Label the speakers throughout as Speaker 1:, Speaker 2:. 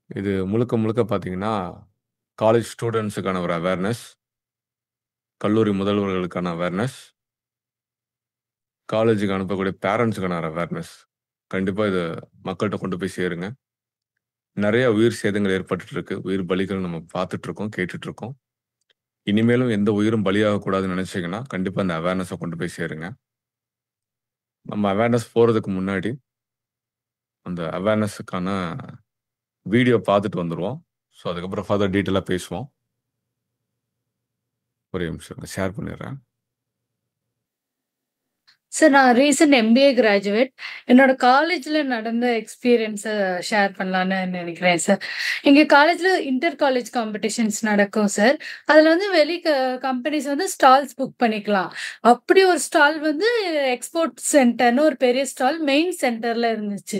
Speaker 1: இது முழுக்க முழுக்க பார்த்தீங்கன்னா, காலேஜ் ஸ்டூடண்ட்ஸுக்கான ஒரு அவேர்னஸ், கல்லூரி முதல்வர்களுக்கான அவேர்னஸ், காலேஜுக்கு அனுப்பக்கூடிய பேரண்ட்ஸுக்கான அவேர்னஸ். கண்டிப்பா இத மக்கள்ட்ட கொண்டு போய் சேருங்க. நெறைய உயிர் சேதங்கள் ஏற்பட்டுட்டு இருக்கு. உயிர் பலிகள் நம்ம பார்த்துட்டு இருக்கோம், கேட்டுட்டு இருக்கோம். இனிமேலும் எந்த உயிரும் பலியாகக்கூடாதுன்னு நெனச்சீங்கன்னா, கண்டிப்பா இந்த அவேர்னஸ கொண்டு போய் சேருங்க. நம்ம அவேர்னஸ் போறதுக்கு முன்னாடி, அந்த அவேர்னஸுக்கான வீடியோ பார்த்துட்டு வந்துருவோம். ஸோ, அதுக்கப்புறம் ஃபர்தர் டீட்டெயிலா பேசுவோம். ஒரே நிமிஷம் இருங்க. ஷேர் பண்ணிடுறேன்.
Speaker 2: சார் நான் ரீசென்ட் எம்பிஏ கிராஜுவேட். என்னோட காலேஜ்ல நடந்த எக்ஸ்பீரியன்ஸ ஷேர் பண்ணலான்னு நெனைக்கிறேன் சார். எங்க காலேஜ்ல இன்டர் காலேஜ் காம்படிஷன்ஸ் நடக்கும் சார். அதுல வந்து வெளி கம்பெனிஸ் வந்து ஸ்டால்ஸ் புக் பண்ணிக்கலாம். அப்படி ஒரு ஸ்டால் வந்து எக்ஸ்போர்ட் சென்டர்ன்னு ஒரு பெரிய ஸ்டால் மெயின் சென்டர்ல இருந்துச்சு.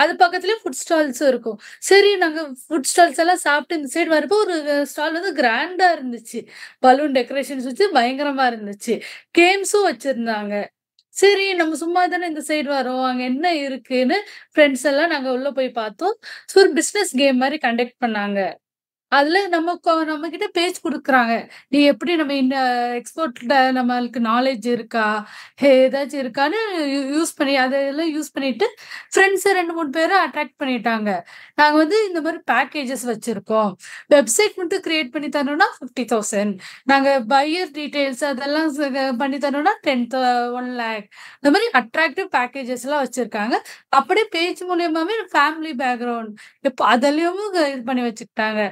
Speaker 2: அது பக்கத்துலயே ஃபுட் ஸ்டால்ஸும் இருக்கும். சரி நாங்க ஃபுட் ஸ்டால்ஸ் எல்லாம் சாப்பிட்டு இந்த சைடு வரப்போ ஒரு ஸ்டால் வந்து கிராண்டா இருந்துச்சு. பலூன் டெக்கரேஷன்ஸ் வச்சு பயங்கரமா இருந்துச்சு. கேம்ஸும் வச்சிருந்தாங்க. சரி, நம்ம சும்மா தானே இந்த சைடு வரோம். அங்க என்ன இருக்குன்னு ஃப்ரெண்ட்ஸ் எல்லாம் நாங்க உள்ள போய் பார்த்தோம். ஸோ ஒரு பிசினஸ் கேம் மாரி கண்டக்ட் பண்ணாங்க. அதுல நம்மகிட்ட பேச்சு குடுக்குறாங்க. நீ எப்படி நம்ம இந்த எக்ஸ்போர்ட்ல நம்மளுக்கு நாலேட்ஜ் இருக்கா? ஏதாச்சும் இருக்கான்னு யூஸ் பண்ணி அதெல்லாம் யூஸ் பண்ணிட்டு ஃப்ரெண்ட்ஸ 2, 3 பேர அட்ராக்ட் பண்ணிட்டாங்க. நாங்க வந்து இந்த மாரி பேக்கேஜஸ் வச்சிருக்கோம். வெப்சைட் மட்டும் கிரியேட் பண்ணி தரணும்னா 50,000. நாங்க பையர் டீட்டெயில்ஸ் அதெல்லாம் பண்ணி தரணும்னா 1,00,000. இந்த மாரி அட்ராக்டிவ் பேக்கேஜஸ்லாம் வச்சிருக்காங்க. அப்படியே பேச்சு மூலியமாவே ஃபேமிலி பேக்கிரவுண்ட் அதுலயும் இது பண்ணி வச்சுக்கிட்டாங்க.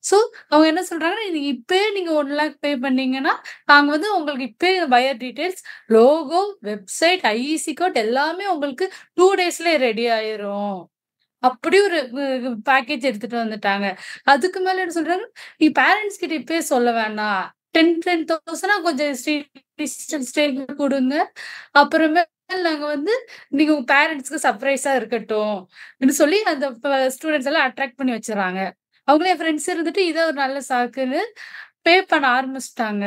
Speaker 2: ஸோ, அவங்க என்ன சொல்றாங்கன்னா, "இது இப்பயே நீங்க 1,00,000 பே பண்ணீங்கன்னா, நாங்க வந்து உங்களுக்கு இப்பயே buyer details, logo, website, IEC code எல்லாமே உங்களுக்கு 2 டேஸ்லயே ரெடி ஆயிரும்." அப்படி ஒரு பேக்கேஜ் எடுத்துட்டு வந்துட்டாங்க. அதுக்கு மேல என்ன சொல்றாங்க, "நீ பேரண்ட்ஸ் கிட்ட இப்பயே சொல்ல வேண்டாம். 10,000 கொஞ்சம் ஸ்டேஜ்ல குடுங்க. அப்புறமேல் நாங்க வந்து நீங்க உங்க பேரண்ட்ஸ்க்கு சர்ப்ரைஸா இருக்கட்டும்." ன்னு சொல்லி அந்த ஸ்டூடண்ட்ஸ் எல்லாம் அட்ராக்ட் பண்ணி வச்சுர்றாங்க. அவங்களே என் ஃப்ரெண்ட்ஸ் இருந்துட்டு இத ஒரு நல்ல சாக்குன்னு பே பண்ண ஆரம்பிச்சுட்டாங்க.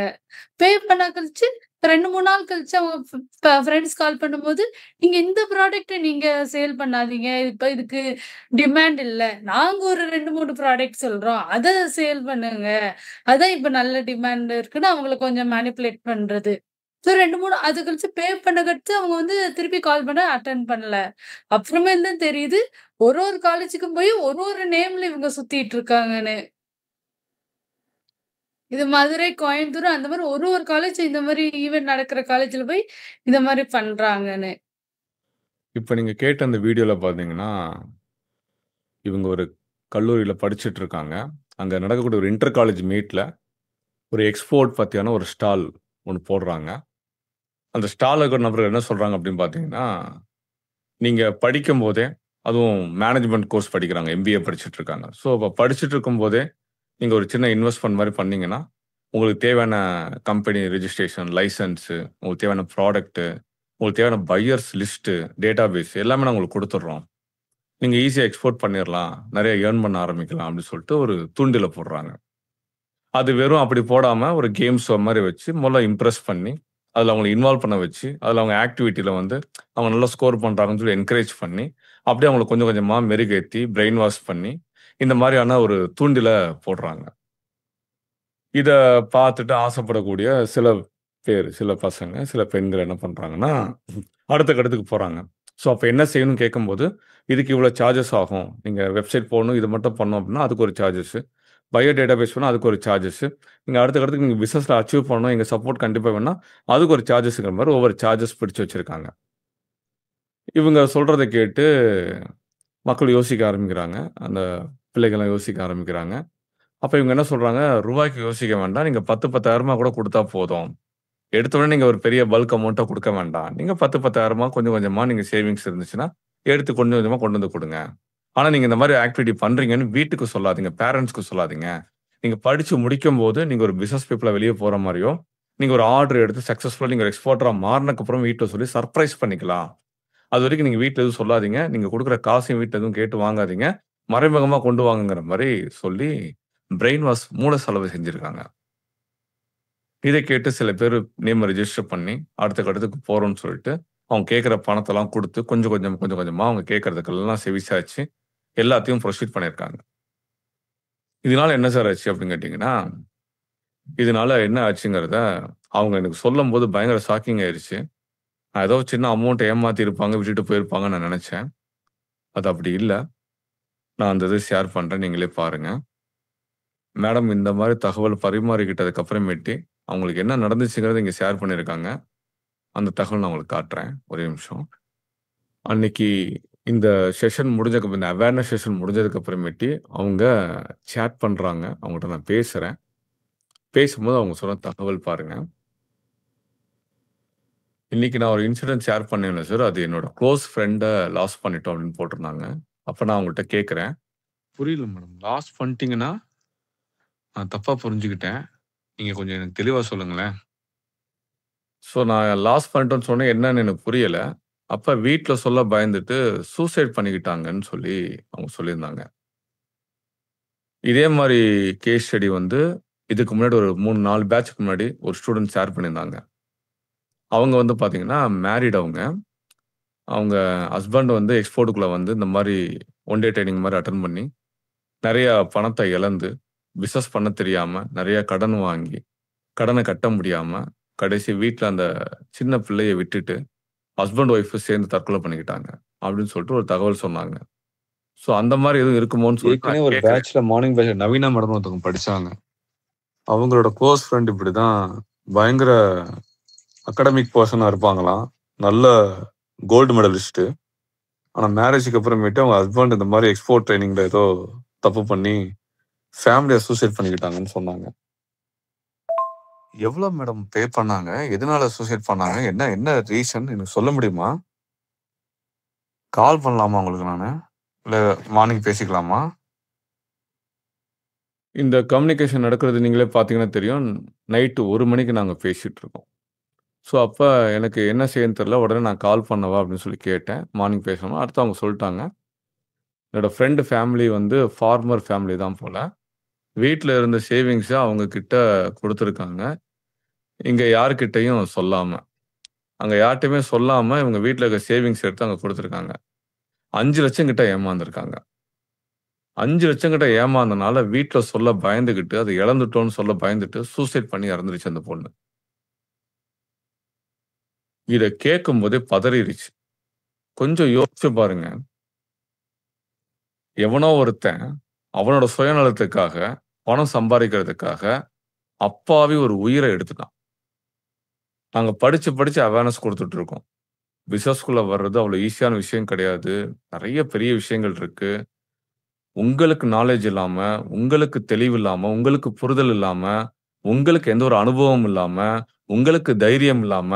Speaker 2: பே பண்ண கழிச்சு 2, 3 நாள் கழிச்சு அவங்க ஃப்ரெண்ட்ஸ் கால் பண்ணும்போது, "நீங்க இந்த ப்ராடக்ட்ட நீங்க சேல் பண்ணாதீங்க. இப்ப இதுக்கு டிமாண்ட் இல்ல. நாங்க ஒரு 2, 3 ப்ராடக்ட் சொல்றோம். அத சேல் பண்ணுங்க. அதான் இப்ப நல்ல டிமாண்ட் இருக்குன்னு" அவங்கள கொஞ்சம் மேனிபுலேட் பண்றது. ஸோ 2, 3 அது கழிச்சு பே பண்ண கழிச்சு அவங்க வந்து திருப்பி கால் பண்ண அட்டெண்ட் பண்ணல. அப்புறமேல் தான் தெரியுது, ஒரு காலேஜுக்கும் போய் ஒரு நேம்ல இவங்க சுத்திட்டு இருக்காங்கன்னு. இது மதுரை, கோயம்புத்தூர் அந்த மாரி ஒரு காலேஜ் இந்த மாரி ஈவென்ட் நடக்கிற காலேஜ்ல போய் இந்த மாரி பண்றாங்கன்னு.
Speaker 1: இப்ப நீங்க கேட்ட அந்த வீடியோல பார்த்தீங்கன்னா, இவங்க ஒரு கல்லூரியில படிச்சுட்டு இருக்காங்க. அங்க நடக்கக்கூடிய ஒரு இன்டர் காலேஜ் மீட்ல, ஒரு எக்ஸ்போர்ட் பத்தியான ஒரு ஸ்டால் ஒண்ணு போடுறாங்க. அந்த ஸ்டால்ல இருக்கிற நபர்கள் என்ன சொல்றாங்க அப்படின்னு பார்த்தீங்கன்னா, நீங்க படிக்கும்போதே, அதுவும் மேனேஜ்மென்ட் கோர்ஸ் படிக்கிறாங்க. எம்பிஏ படிச்சுட்டு இருக்காங்க. ஸோ, அப்ப படிச்சுட்டு இருக்கும்போதே, நீங்க ஒரு சின்ன இன்வெஸ்ட்மென்ட் மாரி பண்ணீங்கன்னா, உங்களுக்கு தேவையான கம்பெனி ரிஜிஸ்ட்ரேஷன், லைசென்ஸு, உங்களுக்கு தேவையான ப்ராடக்ட்டு, உங்களுக்கு தேவையான பையர்ஸ் லிஸ்ட்டு, டேட்டாபேஸ் எல்லாமே நாங்க உங்களுக்கு குடுத்துடுறோம். நீங்க ஈஸியா எக்ஸ்போர்ட் பண்ணிறலாம். நெறைய ஏர்ன் பண்ண ஆரம்பிக்கலாம் அப்படின்னு சொல்லிட்டு ஒரு தூண்டில போடுறாங்க. அது வெறும் அப்படி போடாம ஒரு கேம் ஷோ மாரி வச்சு முதல்ல இம்ப்ரெஸ் பண்ணி, அதுல அவங்கள இன்வால்வ் பண்ண வச்சு, அதுல அவங்க ஆக்டிவிட்டில வந்து அவங்க நல்லா ஸ்கோர் பண்றாங்கன்னு சொல்லி என்கரேஜ் பண்ணி, அப்படியே அவங்கள கொஞ்சம் கொஞ்சமா மெருகேத்தி, பிரெயின் வாஷ் பண்ணி, இந்த மாரியான ஒரு தூண்டில போடுறாங்க. இத பார்த்துட்டு ஆசைப்படக்கூடிய சில பேரு, சில பசங்க, சில பெண்கள் என்ன பண்றாங்கன்னா, அடுத்த கட்டத்துக்கு போறாங்க. ஸோ, அப்ப என்ன செய்யணும்னு கேட்கும்போது, இதுக்கு இவ்வளோ சார்ஜஸ் ஆகும். நீங்க வெப்சைட் போடணும், இது மட்டும் பண்ணோம் அப்படின்னா, அதுக்கு ஒரு சார்ஜஸ். பயோ டேட்டாபேஸ் வேணும்னா அதுக்கு ஒரு சார்ஜஸ். நீங்க அடுத்த கட்டத்துக்கு நீங்க பிசினஸ்ல அச்சீவ் பண்ணணும், எங்க சப்போர்ட் கண்டிப்பா வேணும்னா, அதுக்கு ஒரு சார்ஜஸ்ங்கிற மாரி ஒவ்வொரு சார்ஜஸ் பிடிச்சு வச்சிருக்காங்க. இவங்க சொல்றத கேட்டு மக்கள் யோசிக்க ஆரம்பிக்கிறாங்க. அந்த பிள்ளைகள்லாம் யோசிக்க ஆரம்பிக்கிறாங்க. அப்ப இவங்க என்ன சொல்றாங்க, ரூபாய்க்கு யோசிக்க வேண்டாம். நீங்க 10, 10,000 கூட குடுத்தா போதும். எடுத்த உடனே நீங்க ஒரு பெரிய பல்க் அமௌண்ட்டா குடுக்க வேண்டாம். நீங்க 10, 10,000 கொஞ்சம் கொஞ்சமா நீங்க சேவிங்ஸ் இருந்துச்சுன்னா, எடுத்து கொஞ்சம் கொஞ்சமா கொண்டு வந்து குடுங்க. ஆனா நீங்க இந்த மாரி ஆக்டிவிட்டி பண்றீங்கன்னு வீட்டுக்கு சொல்லாதீங்க. பேரன்ட்ஸ்க்கு சொல்லாதீங்க. நீங்க படிச்சு முடிக்கும்போது, நீங்க ஒரு பிசினஸ் பீப்பிளா வெளிய போற மாரியோ, நீங்க ஒரு ஆர்டர் எடுத்து சக்சஸ்ஃபுல்லா நீங்க ஒரு எக்ஸ்போர்ட்டரா மாறுனதுக்கப்புறம் வீட்ல சொல்லி சர்ப்ரைஸ் பண்ணிக்கலாம். அதுவரைக்கும் நீங்க வீட்ல எதுவும் சொல்லாதீங்க. நீங்க குடுக்குற காசையும் வீட்ல எதுவும் கேட்டு வாங்காதீங்க. மறைமுகமா கொண்டு வாங்கங்கிற மாரி சொல்லி, பிரெயின் வாஷ் மூளை செலவு செஞ்சிருக்காங்க. இத கேட்டு சில பேரு நேம ரிஜிஸ்டர் பண்ணி, அடுத்த கட்டத்துக்கு போறோம்ன்னு சொல்லிட்டு, அவங்க கேட்கிற பணத்தெல்லாம் குடுத்து, கொஞ்சம் கொஞ்சம் கொஞ்சம் கொஞ்சமா அவங்க கேட்கறதுக்கெல்லாம் செவிசாய்ச்சு, எல்லாத்தையும் ப்ரொசீட் பண்ணியிருக்காங்க. இதனால என்ன சார் ஆச்சு அப்படின்னு கேட்டிங்கன்னா, இதனால என்ன ஆச்சுங்கிறத அவங்க எனக்கு சொல்லும்போது பயங்கர ஷாக்கிங் ஆயிருச்சு. நான் ஏதோ சின்ன அமௌண்ட் ஏமாத்தியிருப்பாங்க, விட்டுட்டு போயிருப்பாங்கன்னு நான் நெனச்சேன். அது அப்படி இல்ல. நான் அந்த இத ஷேர் பண்றேன். நீங்களே பாருங்க. மேடம் இந்த மாரி தகவல் பரிமாறிக்கிட்டதுக்கு அப்புறமேட்டு, அவங்களுக்கு என்ன நடந்துச்சுங்கிறத இங்க ஷேர் பண்ணியிருக்காங்க. அந்த தகவல் நான் உங்களுக்கு காட்டுறேன். ஒரே நிமிஷம். அன்னைக்கு இந்த செஷன் முடிஞ்சதுக்கு இந்த அவேர்னஸ் செஷன் முடிஞ்சதுக்கு அப்புறமேட்டு, அவங்க சேட் பண்றாங்க. அவங்கட்ட நான் பேசுறேன். பேசும்போது அவங்க சொன்ன தகவல் பாருங்க. இன்னைக்கு நான் ஒரு இன்சிடென்ட் ஷேர் பண்ணேன்ல சார், அது என்னோட குளோஸ் ஃப்ரெண்ட லாஸ் பண்ணிட்டோம் அப்படின்னு போட்டிருந்தாங்க. அப்ப நான் அவங்கள்ட்ட கேட்கிறேன். புரியல மேடம். லாஸ் பண்ணிட்டீங்கன்னா? நான் தப்பா புரிஞ்சுக்கிட்டேன். நீங்க கொஞ்சம் எனக்கு தெளிவா சொல்லுங்களேன். ஸோ நான் லாஸ் பண்ணிட்டோம்ன்னு சொன்னேன் என்னன்னு எனக்கு புரியல. அப்ப வீட்ல சொல்ல பயந்துட்டு சூசைட் பண்ணிக்கிட்டாங்கன்னு சொல்லி அவங்க சொல்லியிருந்தாங்க. இதே மாரி கேஸ் ஸ்டடி வந்து இதுக்கு முன்னாடி ஒரு 3, 4 பேட்ச்க்கு முன்னாடி ஒரு ஸ்டூடண்ட் ஷேர் பண்ணியிருந்தாங்க. அவங்க வந்து பார்த்தீங்கன்னா, மேரிட் அவங்க. அவங்க ஹஸ்பண்ட் வந்து எக்ஸ்போர்ட்க்குள்ள வந்து இந்த மாரி ஒன் டே ட்ரெய்னிங் மாரி அட்டெண்ட் பண்ணி, நெறைய பணத்த இழந்து, பிசினஸ் பண்ண தெரியாம, நெறைய கடன் வாங்கி, கடன கட்ட முடியாம, கடைசி வீட்ல அந்த சின்ன பிள்ளைய விட்டுட்டு, ஹஸ்பண்ட், ஒய்ஃப் சேர்ந்து தற்கொலை பண்ணிக்கிட்டாங்க. அப்படின்னு சொல்லிட்டு ஒரு தகவல் சொன்னாங்க. ஸோ அந்த மாரி எதுவும் இருக்குமோன்னு சொல்லிட்டு
Speaker 3: ஏற்கனவே
Speaker 1: நான்
Speaker 3: ஒரு
Speaker 1: கேட்கிறேன்.
Speaker 3: பேட்ச்ல மார்னிங் பேட்ச் நவீனா மேடம்னு ஒருத்தவங்க படிச்சாங்க. அவங்களோட குளோஸ் ஃப்ரெண்ட் இப்படிதான் பயங்கர அகாடமிக் பெர்சனா இருப்பாங்களாம். நல்ல கோல்டு மெடலிஸ்ட். ஆனா மேரேஜ்க்கு அப்புறமேட்டு அவங்க ஹஸ்பண்ட் இந்த மாதிரி எக்ஸ்போர்ட் ட்ரைனிங்ல ஏதோ தப்பு பண்ணி ஃபேமிலியை சூசைட் பண்ணிக்கிட்டாங்கன்னு சொன்னாங்க. எவ்வளவு மேடம் பே பண்ணாங்க? எதனால சூசைட் பண்ணாங்க? என்ன என்ன ரீசன் எனக்கு சொல்ல முடியுமா? கால் பண்ணலாமா உங்களுக்கு நானு? இல்ல மார்னிங் பேசிக்கலாமா?
Speaker 1: இந்த கம்யூனிகேஷன் நடக்கிறது நீங்களே பார்த்தீங்கன்னா தெரியும். நைட்டு 1 மணிக்கு நாங்க பேசிட்டு இருக்கோம். ஸோ அப்ப எனக்கு என்ன செய்யன்னு தெரியல. உடனே நான் கால் பண்ணவா? அப்படின்னு சொல்லி கேட்டேன். மார்னிங் பேசணும். அடுத்து அவங்க சொல்ட்டாங்க. என்னோட ஃப்ரெண்ட் ஃபேமிலி வந்து ஃபார்மர் ஃபேமிலி தான் போல. வீட்ல இருந்த சேவிங்ஸ அவங்க கிட்ட குடுத்துருக்காங்க. இங்க யார்கிட்டயும் சொல்லாம. அங்க யார்ட்டயுமே சொல்லாம இவங்க வீட்ல இருக்க சேவிங்ஸ் எடுத்து அங்க குடுத்துருக்காங்க. 5,00,000 கிட்ட ஏமாந்துருக்காங்க. 5,00,000 கிட்ட ஏமாந்தனால வீட்ல சொல்ல பயந்துகிட்டு, அத இழந்துட்டோம்னு சொல்ல பயந்துட்டு சூசைட் பண்ணி இறந்துருச்சு அந்த பொண்ணு. இத கேட்கும்போதே பதறிருச்சு. கொஞ்சம் யோசிச்சு பாருங்க. எவனோ ஒருத்தன் அவனோட சுயநலத்துக்காக, பணம் சம்பாரிக்கிறதுக்காக அப்பாவி ஒரு உயிர எடுத்துட்டான். நாங்க படிச்சு படிச்சு அவேர்னஸ் குடுத்துட்டு இருக்கோம். பிசினஸ்க்குள்ள வர்றது அவ்வளவு ஈஸியான விஷயம் கிடையாது. நெறைய பெரிய விஷயங்கள் இருக்கு. உங்களுக்கு நாலேட்ஜ் இல்லாம, உங்களுக்கு தெளிவு இல்லாம, உங்களுக்கு புரிதல் இல்லாம, உங்களுக்கு எந்த ஒரு அனுபவமும் இல்லாம, உங்களுக்கு தைரியம் இல்லாம,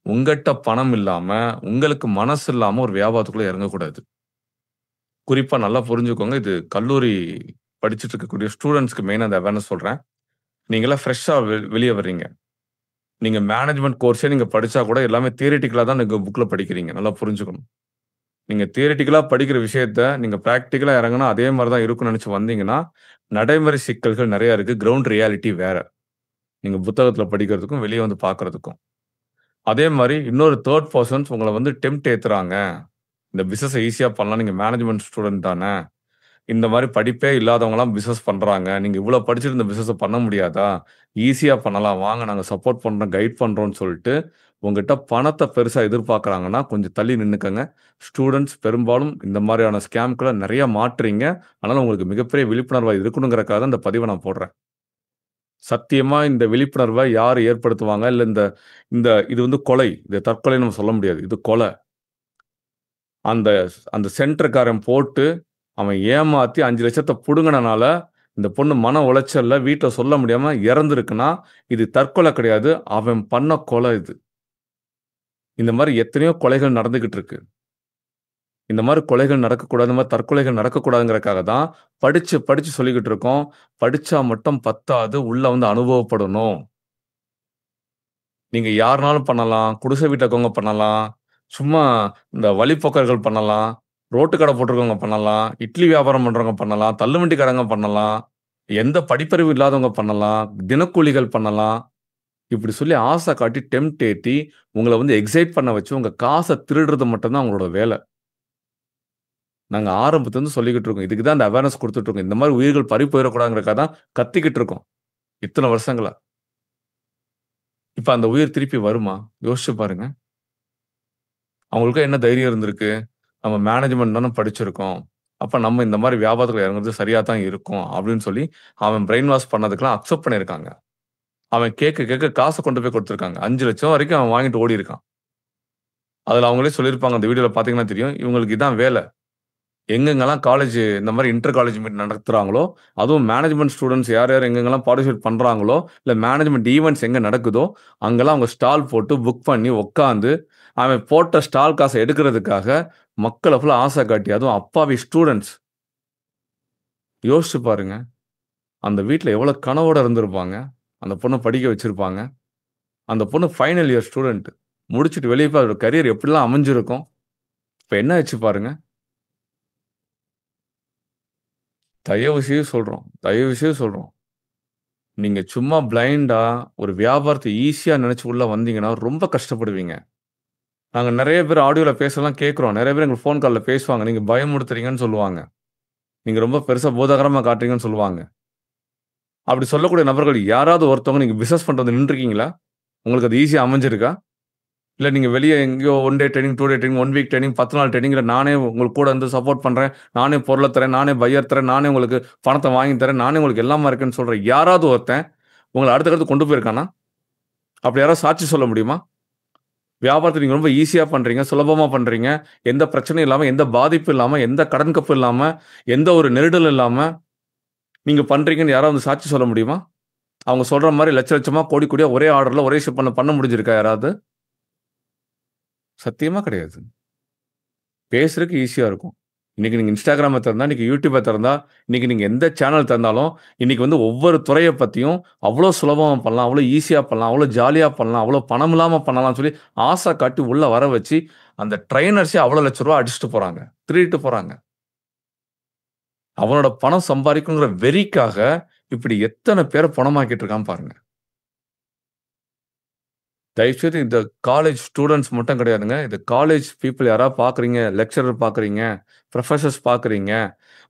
Speaker 1: உங்கட்ட பணம் இல்லாம, உங்களுக்கு மனசு இல்லாம ஒரு வியாபாரத்துக்குள்ள இறங்கக்கூடாது. குறிப்பா நல்லா புரிஞ்சுக்கோங்க. இது கல்லூரி படிச்சுட்டு இருக்கக்கூடிய ஸ்டூடண்ட்ஸ்க்கு மெயினா இந்த அவேர்னஸ் சொல்றேன். நீங்கலாம் ஃப்ரெஷ்ஷா வெளிய வர்றீங்க. நீங்க மேனேஜ்மென்ட் கோர்ஸே நீங்க படிச்சா கூட எல்லாமே தியரிட்டிக்கலா தான் நீங்க புக்ல படிக்கிறீங்க. நல்லா புரிஞ்சுக்கணும். நீங்க தியரிட்டிக்கலா படிக்கிற விஷயத்த நீங்க பிராக்டிகலா இறங்குனா அதே மாரி தான் இருக்கும்னு நெனச்சு வந்தீங்கன்னா, நடைமுறை சிக்கல்கள் நெறைய இருக்கு. கிரவுண்ட் ரியாலிட்டி வேற. நீங்க புத்தகத்துல படிக்கிறதுக்கும், வெளிய வந்து பார்க்கறதுக்கும். அதே மாரி இன்னொரு 3 பெர்சன்ஸ் உங்கள வந்து டெம்ப்ட் ஏத்துறாங்க. இந்த பிசினஸ ஈஸியா பண்ணலாம். நீங்க மேனேஜ்மென்ட் ஸ்டூடண்ட் தான. இந்த மாரி படிப்பே இல்லாதவங்கலாம் பிசினஸ் பண்றாங்க. நீங்க இவ்ளோ படிச்சுட்டு இந்த பிசினஸ பண்ண முடியாதா? ஈஸியா பண்ணலாம். வாங்க நாங்க சப்போர்ட் பண்றோம், கைட் பண்றோம்னு சொல்ட்டு, உங்கட்ட பணத்த பெருசா எதிர்பார்க்குறாங்கன்னா, கொஞ்சம் தள்ளி நின்னுக்கங்க. ஸ்டூடண்ட்ஸ் பெரும்பாலும் இந்த மாரியான ஸ்கேம்க்குள்ள நெறைய மாட்றீங்க. அதனால உங்களுக்கு மிகப்பெரிய விழிப்புணர்வா இருக்கணுங்கிறக்காக தான் இந்த பதிவ நான் போடுறேன். சத்தியமா இந்த விழிப்புணர்வ யார் ஏற்படுத்துவாங்க? இல்ல இந்த இந்த இது வந்து கொலை. இது தற்கொலைன்னு நம்ம சொல்ல முடியாது. இது கொலை. அந்த அந்த சென்டர்காரன் போட்டு, அவன் ஏமாத்தி 5,00,000 புடுங்குனனால, இந்த பொண்ணு மன உளைச்சல்ல வீட்ல சொல்ல முடியாம இறந்திருக்குன்னா, இது தற்கொலை கிடையாது. அவன் பண்ண கொலை இது. இந்த மாரி எத்தனையோ கொலைகள் நடந்துகிட்டு இருக்கு. இந்த மாரி கொலைகள் நடக்கக்கூடாது. இந்த மாரி தற்கொலைகள் நடக்கக்கூடாதுங்கிறதுக்காக தான், படிச்சு படிச்சு சொல்லிக்கிட்டு இருக்கோம். படிச்சா மட்டும் பத்தாது. உள்ள வந்து அனுபவப்படணும். நீங்க யாருனாலும் பண்ணலாம். குடிசை வீட்ல இருக்கவங்க பண்ணலாம். சும்மா இந்த வழிப்போக்கர்கள் பண்ணலாம். ரோட்டு கடை போட்டிருக்கவங்க பண்ணலாம். இட்லி வியாபாரம் பண்றவங்க பண்ணலாம். தள்ளுவண்டிக்காரங்க பண்ணலாம். எந்த படிப்பறிவு இல்லாதவங்க பண்ணலாம். தினக்கூலிகள் பண்ணலாம். இப்படி சொல்லி ஆசை காட்டி டெம்ப்ட் ஏத்தி, உங்கள வந்து எக்ஸைட் பண்ண வச்சு, உங்க காச திருடுறது மட்டும் தான் அவங்களோட வேல. நாங்க ஆரம்பத்துலேருந்து சொல்லிக்கிட்டு இருக்கோம். இதுக்கு தான் அந்த அவேர்னஸ் குடுத்துட்டு இருக்கோம். இந்த மாரி உயிர்கள் பறி போயிறக்கூடாதுங்கிறதுக்காக தான் கத்திக்கிட்டு இருக்கோம். இத்தன வருஷங்களா. இப்ப அந்த உயிர் திருப்பி வருமா? யோசிச்சு பாருங்க. அவங்களுக்கும் என்ன தைரியம் இருந்திருக்கு? நம்ம மேனேஜ்மென்ட் தானே படிச்சிருக்கோம். அப்ப நம்ம இந்த மாரி வியாபாரத்துல இறங்குறது சரியா தான் இருக்கும். அப்படின்னு சொல்லி அவன் பிரெயின் வாஷ் பண்ணதுக்கெல்லாம் அக்செப்ட் பண்ணியிருக்காங்க. அவன் கேட்க கேட்க காச கொண்டு போய் குடுத்துருக்காங்க. 5,00,000 வரைக்கும் அவன் வாங்கிட்டு ஓடியிருக்கான். அதுல அவங்களே சொல்லியிருப்பாங்க. அந்த வீடியோல பார்த்தீங்கன்னா தெரியும். இவங்களுக்கு இதான் வேல. எங்கெங்கெல்லாம் காலேஜ் இந்த மாரி இன்டர் காலேஜ் மீட் நடத்துறாங்களோ, அதுவும் மேனேஜ்மென்ட் ஸ்டூடண்ட்ஸ் யார் யார் எங்கெங்கெல்லாம் பார்ட்டிசிபேட் பண்றாங்களோ, இல்ல மேனேஜ்மென்ட் ஈவென்ட்ஸ் எங்க நடக்குதோ, அங்கெல்லாம் அவங்க ஸ்டால் போட்டு புக் பண்ணி உட்கார்ந்து, அவன் போட்ட ஸ்டால் காச எடுக்கிறதுக்காக மக்கள ஃபுல்லா ஆசை காட்டி, அதுவும் அப்பாவி ஸ்டூடண்ட்ஸ். யோசிச்சு பாருங்க. அந்த வீட்ல எவ்வளோ கனவோட இருந்திருப்பாங்க. அந்த பொண்ண படிக்க வச்சிருப்பாங்க. அந்த பொண்ணு ஃபைனல் இயர் ஸ்டூடண்ட். முடிச்சுட்டு வெளிய போய் அவரோட கரியர் எப்படிலாம் அமைஞ்சிருக்கும். இப்ப என்ன ஆச்சு பாருங்க. தயவு செய்து சொல்றோம். நீங்க சும்மா பிளைண்டா ஒரு வியாபாரத்த ஈஸியா நெனச்சு உள்ள வந்தீங்கன்னா, ரொம்ப கஷ்டப்படுவீங்க. நாங்க நெறைய பேர் ஆடியோல பேசலாம் கேட்கிறோம். நெறைய பேர் எங்களுக்கு ஃபோன் கால்ல பேசுவாங்க. நீங்க பயமுறுத்துறீங்கன்னு சொல்லுவாங்க. நீங்க ரொம்ப பெருசா பூதாகரமா காட்டுறீங்கன்னு சொல்லுவாங்க. அப்படி சொல்லக்கூடிய நபர்கள் யாராவது ஒருத்தவங்க நீங்க பிசினஸ் பண்றது நின்றுருக்கீங்களா? உங்களுக்கு அது ஈஸியா அமைஞ்சிருக்கா? இல்ல நீங்க வெளிய எங்கேயோ 1 டே ட்ரெய்னிங், 2 டே ட்ரெய்னிங், 1 வீக் ட்ரெய்னிங், 10 நாள் ட்ரெய்னிங்ல நானே உங்களுக்கு கூட இருந்து சப்போர்ட் பண்றேன். நானே பொருள தரேன். நானே பையர் தரேன். நானே உங்களுக்கு பணத்த வாங்கி தரேன். நானே உங்களுக்கு எல்லாமா இருக்கேன்னு சொல்ற யாராவது ஒருத்தன் உங்கள அடுத்த கட்டத்துக்கு கொண்டு போயிருக்கானா? அப்படி யாராவது சாட்சி சொல்ல முடியுமா? வியாபாரத்த நீங்க ரொம்ப ஈஸியா பண்றீங்க. சுலபமா பண்றீங்க. எந்த பிரச்சனையும் இல்லாம, எந்த பாதிப்பும் இல்லாம, எந்த கடன் கப்பு இல்லாம, எந்த ஒரு நெருடலும் இல்லாம நீங்க பண்றீங்கன்னு யாராவது வந்து சாட்சி சொல்ல முடியுமா? அவங்க சொல்ற மாரி லட்ச லட்சமா, கோடி கோடியா ஒரே ஆர்டர்ல ஒரே ஷிப்மெண்ட்ல பண்ண முடிஞ்சிருக்கா யாராவது? சத்தியமா கிடையாது. பேசுறதுக்கு ஈஸியா இருக்கும். இன்னைக்கு நீங்க Instagramம திறந்தா, இன்னைக்கு YouTubeப திறந்தா, இன்னைக்கு நீங்க எந்த சேனல் திறந்தாலும், இன்னைக்கு வந்து ஒவ்வொரு துறைய பத்தியும் அவ்ளோ சுலபமா பண்ணலாம், அவ்ளோ ஈஸியா பண்ணலாம், அவ்ளோ ஜாலியா பண்ணலாம், அவ்ளோ பணம் இல்லாம பண்ணலாம்னு சொல்லி ஆசை காட்டி உள்ள வர வச்சு, அந்த ட்ரெய்னர்ஸே அவ்ளோ லட்ச ரூவா அடிச்சுட்டு போறாங்க. திருடிட்டு போறாங்க. அவனோட பணம் சம்பாரிக்கணுங்கிற வெறிக்காக, இப்படி எத்தன பேர பணமாக்கிட்டு இருக்கான் பாருங்க. தயவுசெய்து இந்த காலேஜ் ஸ்டூடண்ட்ஸ் மட்டும் கிடையாதுங்க. இந்த காலேஜ் பீப்பிள் யாராவது பார்க்குறீங்க, லெக்சரர் பார்க்குறீங்க, புரொஃபசர்ஸ் பார்க்குறீங்க,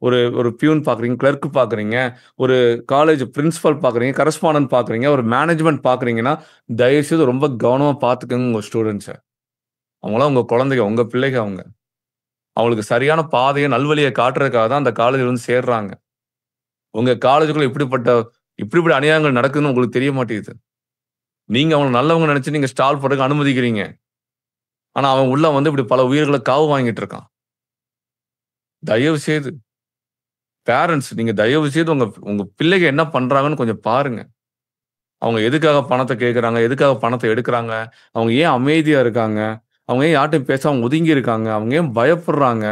Speaker 1: ஒரு ஒரு பியூன் பார்க்குறீங்க, கிளர்க் பார்க்குறீங்க, ஒரு காலேஜ் பிரின்சிபல் பார்க்குறீங்க, கரஸ்பாண்டன்ட் பார்க்குறீங்க, ஒரு மேனேஜ்மென்ட் பார்க்குறீங்கன்னா, தயவுசெய்து ரொம்ப கவனமா பார்த்துக்கங்க உங்க ஸ்டூடண்ட்ஸ. அவங்கலாம் உங்க குழந்தைங்க, உங்க பிள்ளைக அவங்க. அவங்களுக்கு சரியான பாதைய, நல்வழிய காட்டுறதுக்காக தான் அந்த காலேஜ்ல வந்து சேர்றாங்க. உங்க காலேஜுக்குள்ள இப்படிப்பட்ட அநியாயங்கள் நடக்குதுன்னு உங்களுக்கு தெரிய மாட்டேங்குது. நீங்க அவங்கள நல்லவங்கன்னு நெனச்சு நீங்க ஸ்டால் போடுறதுக்கு அனுமதிக்கிறீங்க. ஆனா, அவன் உள்ள வந்து இப்படி பல உயிர்கள காவு வாங்கிட்டு இருக்கான். தயவு செய்து பேரன்ட்ஸ் நீங்க தயவு செய்து உங்க உங்க பிள்ளைக என்ன பண்றாங்கன்னு கொஞ்சம் பாருங்க. அவங்க எதுக்காக பணத்த கேட்கறாங்க? எதுக்காக பணத்த எடுக்குறாங்க? அவங்க ஏன் அமைதியா இருக்காங்க? அவங்க ஏன் யார்ட்டயும் பேசாம ஒதுங்கி இருக்காங்க? அவங்க ஏன் பயப்படுறாங்க?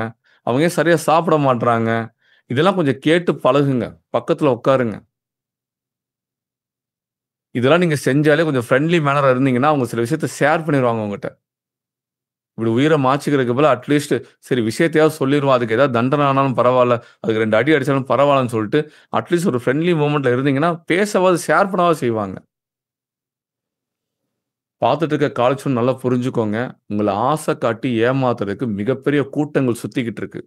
Speaker 1: அவங்க ஏன் சரியா சாப்பிட மாட்றாங்க? இதெல்லாம் கொஞ்சம் கேட்டு பழகுங்க. பக்கத்துல உட்காருங்க. இதெல்லாம் நீங்க செஞ்சாலே கொஞ்சம் ஃப்ரெண்ட்லி மேனரா இருந்தீங்கன்னா, அவங்க சில விஷயத்த ஷேர் பண்ணிருவாங்க உங்கட்ட. இப்படி உயிர மாச்சுக்கிறதுக்கு பதிலா அட்லீஸ்ட் சரி விஷயத்தையாவது சொல்லிருவோம். அதுக்கு ஏதாவது தண்டனை ஆனாலும் பரவால்ல. அதுக்கு 2 அடி அடிச்சாலும் பரவால்லன்னு சொல்லிட்டு, அட்லீஸ்ட் ஒரு ஃப்ரெண்ட்லி மூவ்மெண்ட்ல இருந்தீங்கன்னா, பேசவாது, ஷேர் பண்ணவாது செய்வாங்க. பார்த்துட்டு இருக்க காலேஜ் ஸ்டூடண்ட் நல்லா புரிஞ்சுக்கோங்க. உங்கள ஆசை காட்டி ஏமாத்துறதுக்கு மிகப்பெரிய கூட்டங்கள் சுத்திக்கிட்டு இருக்கு.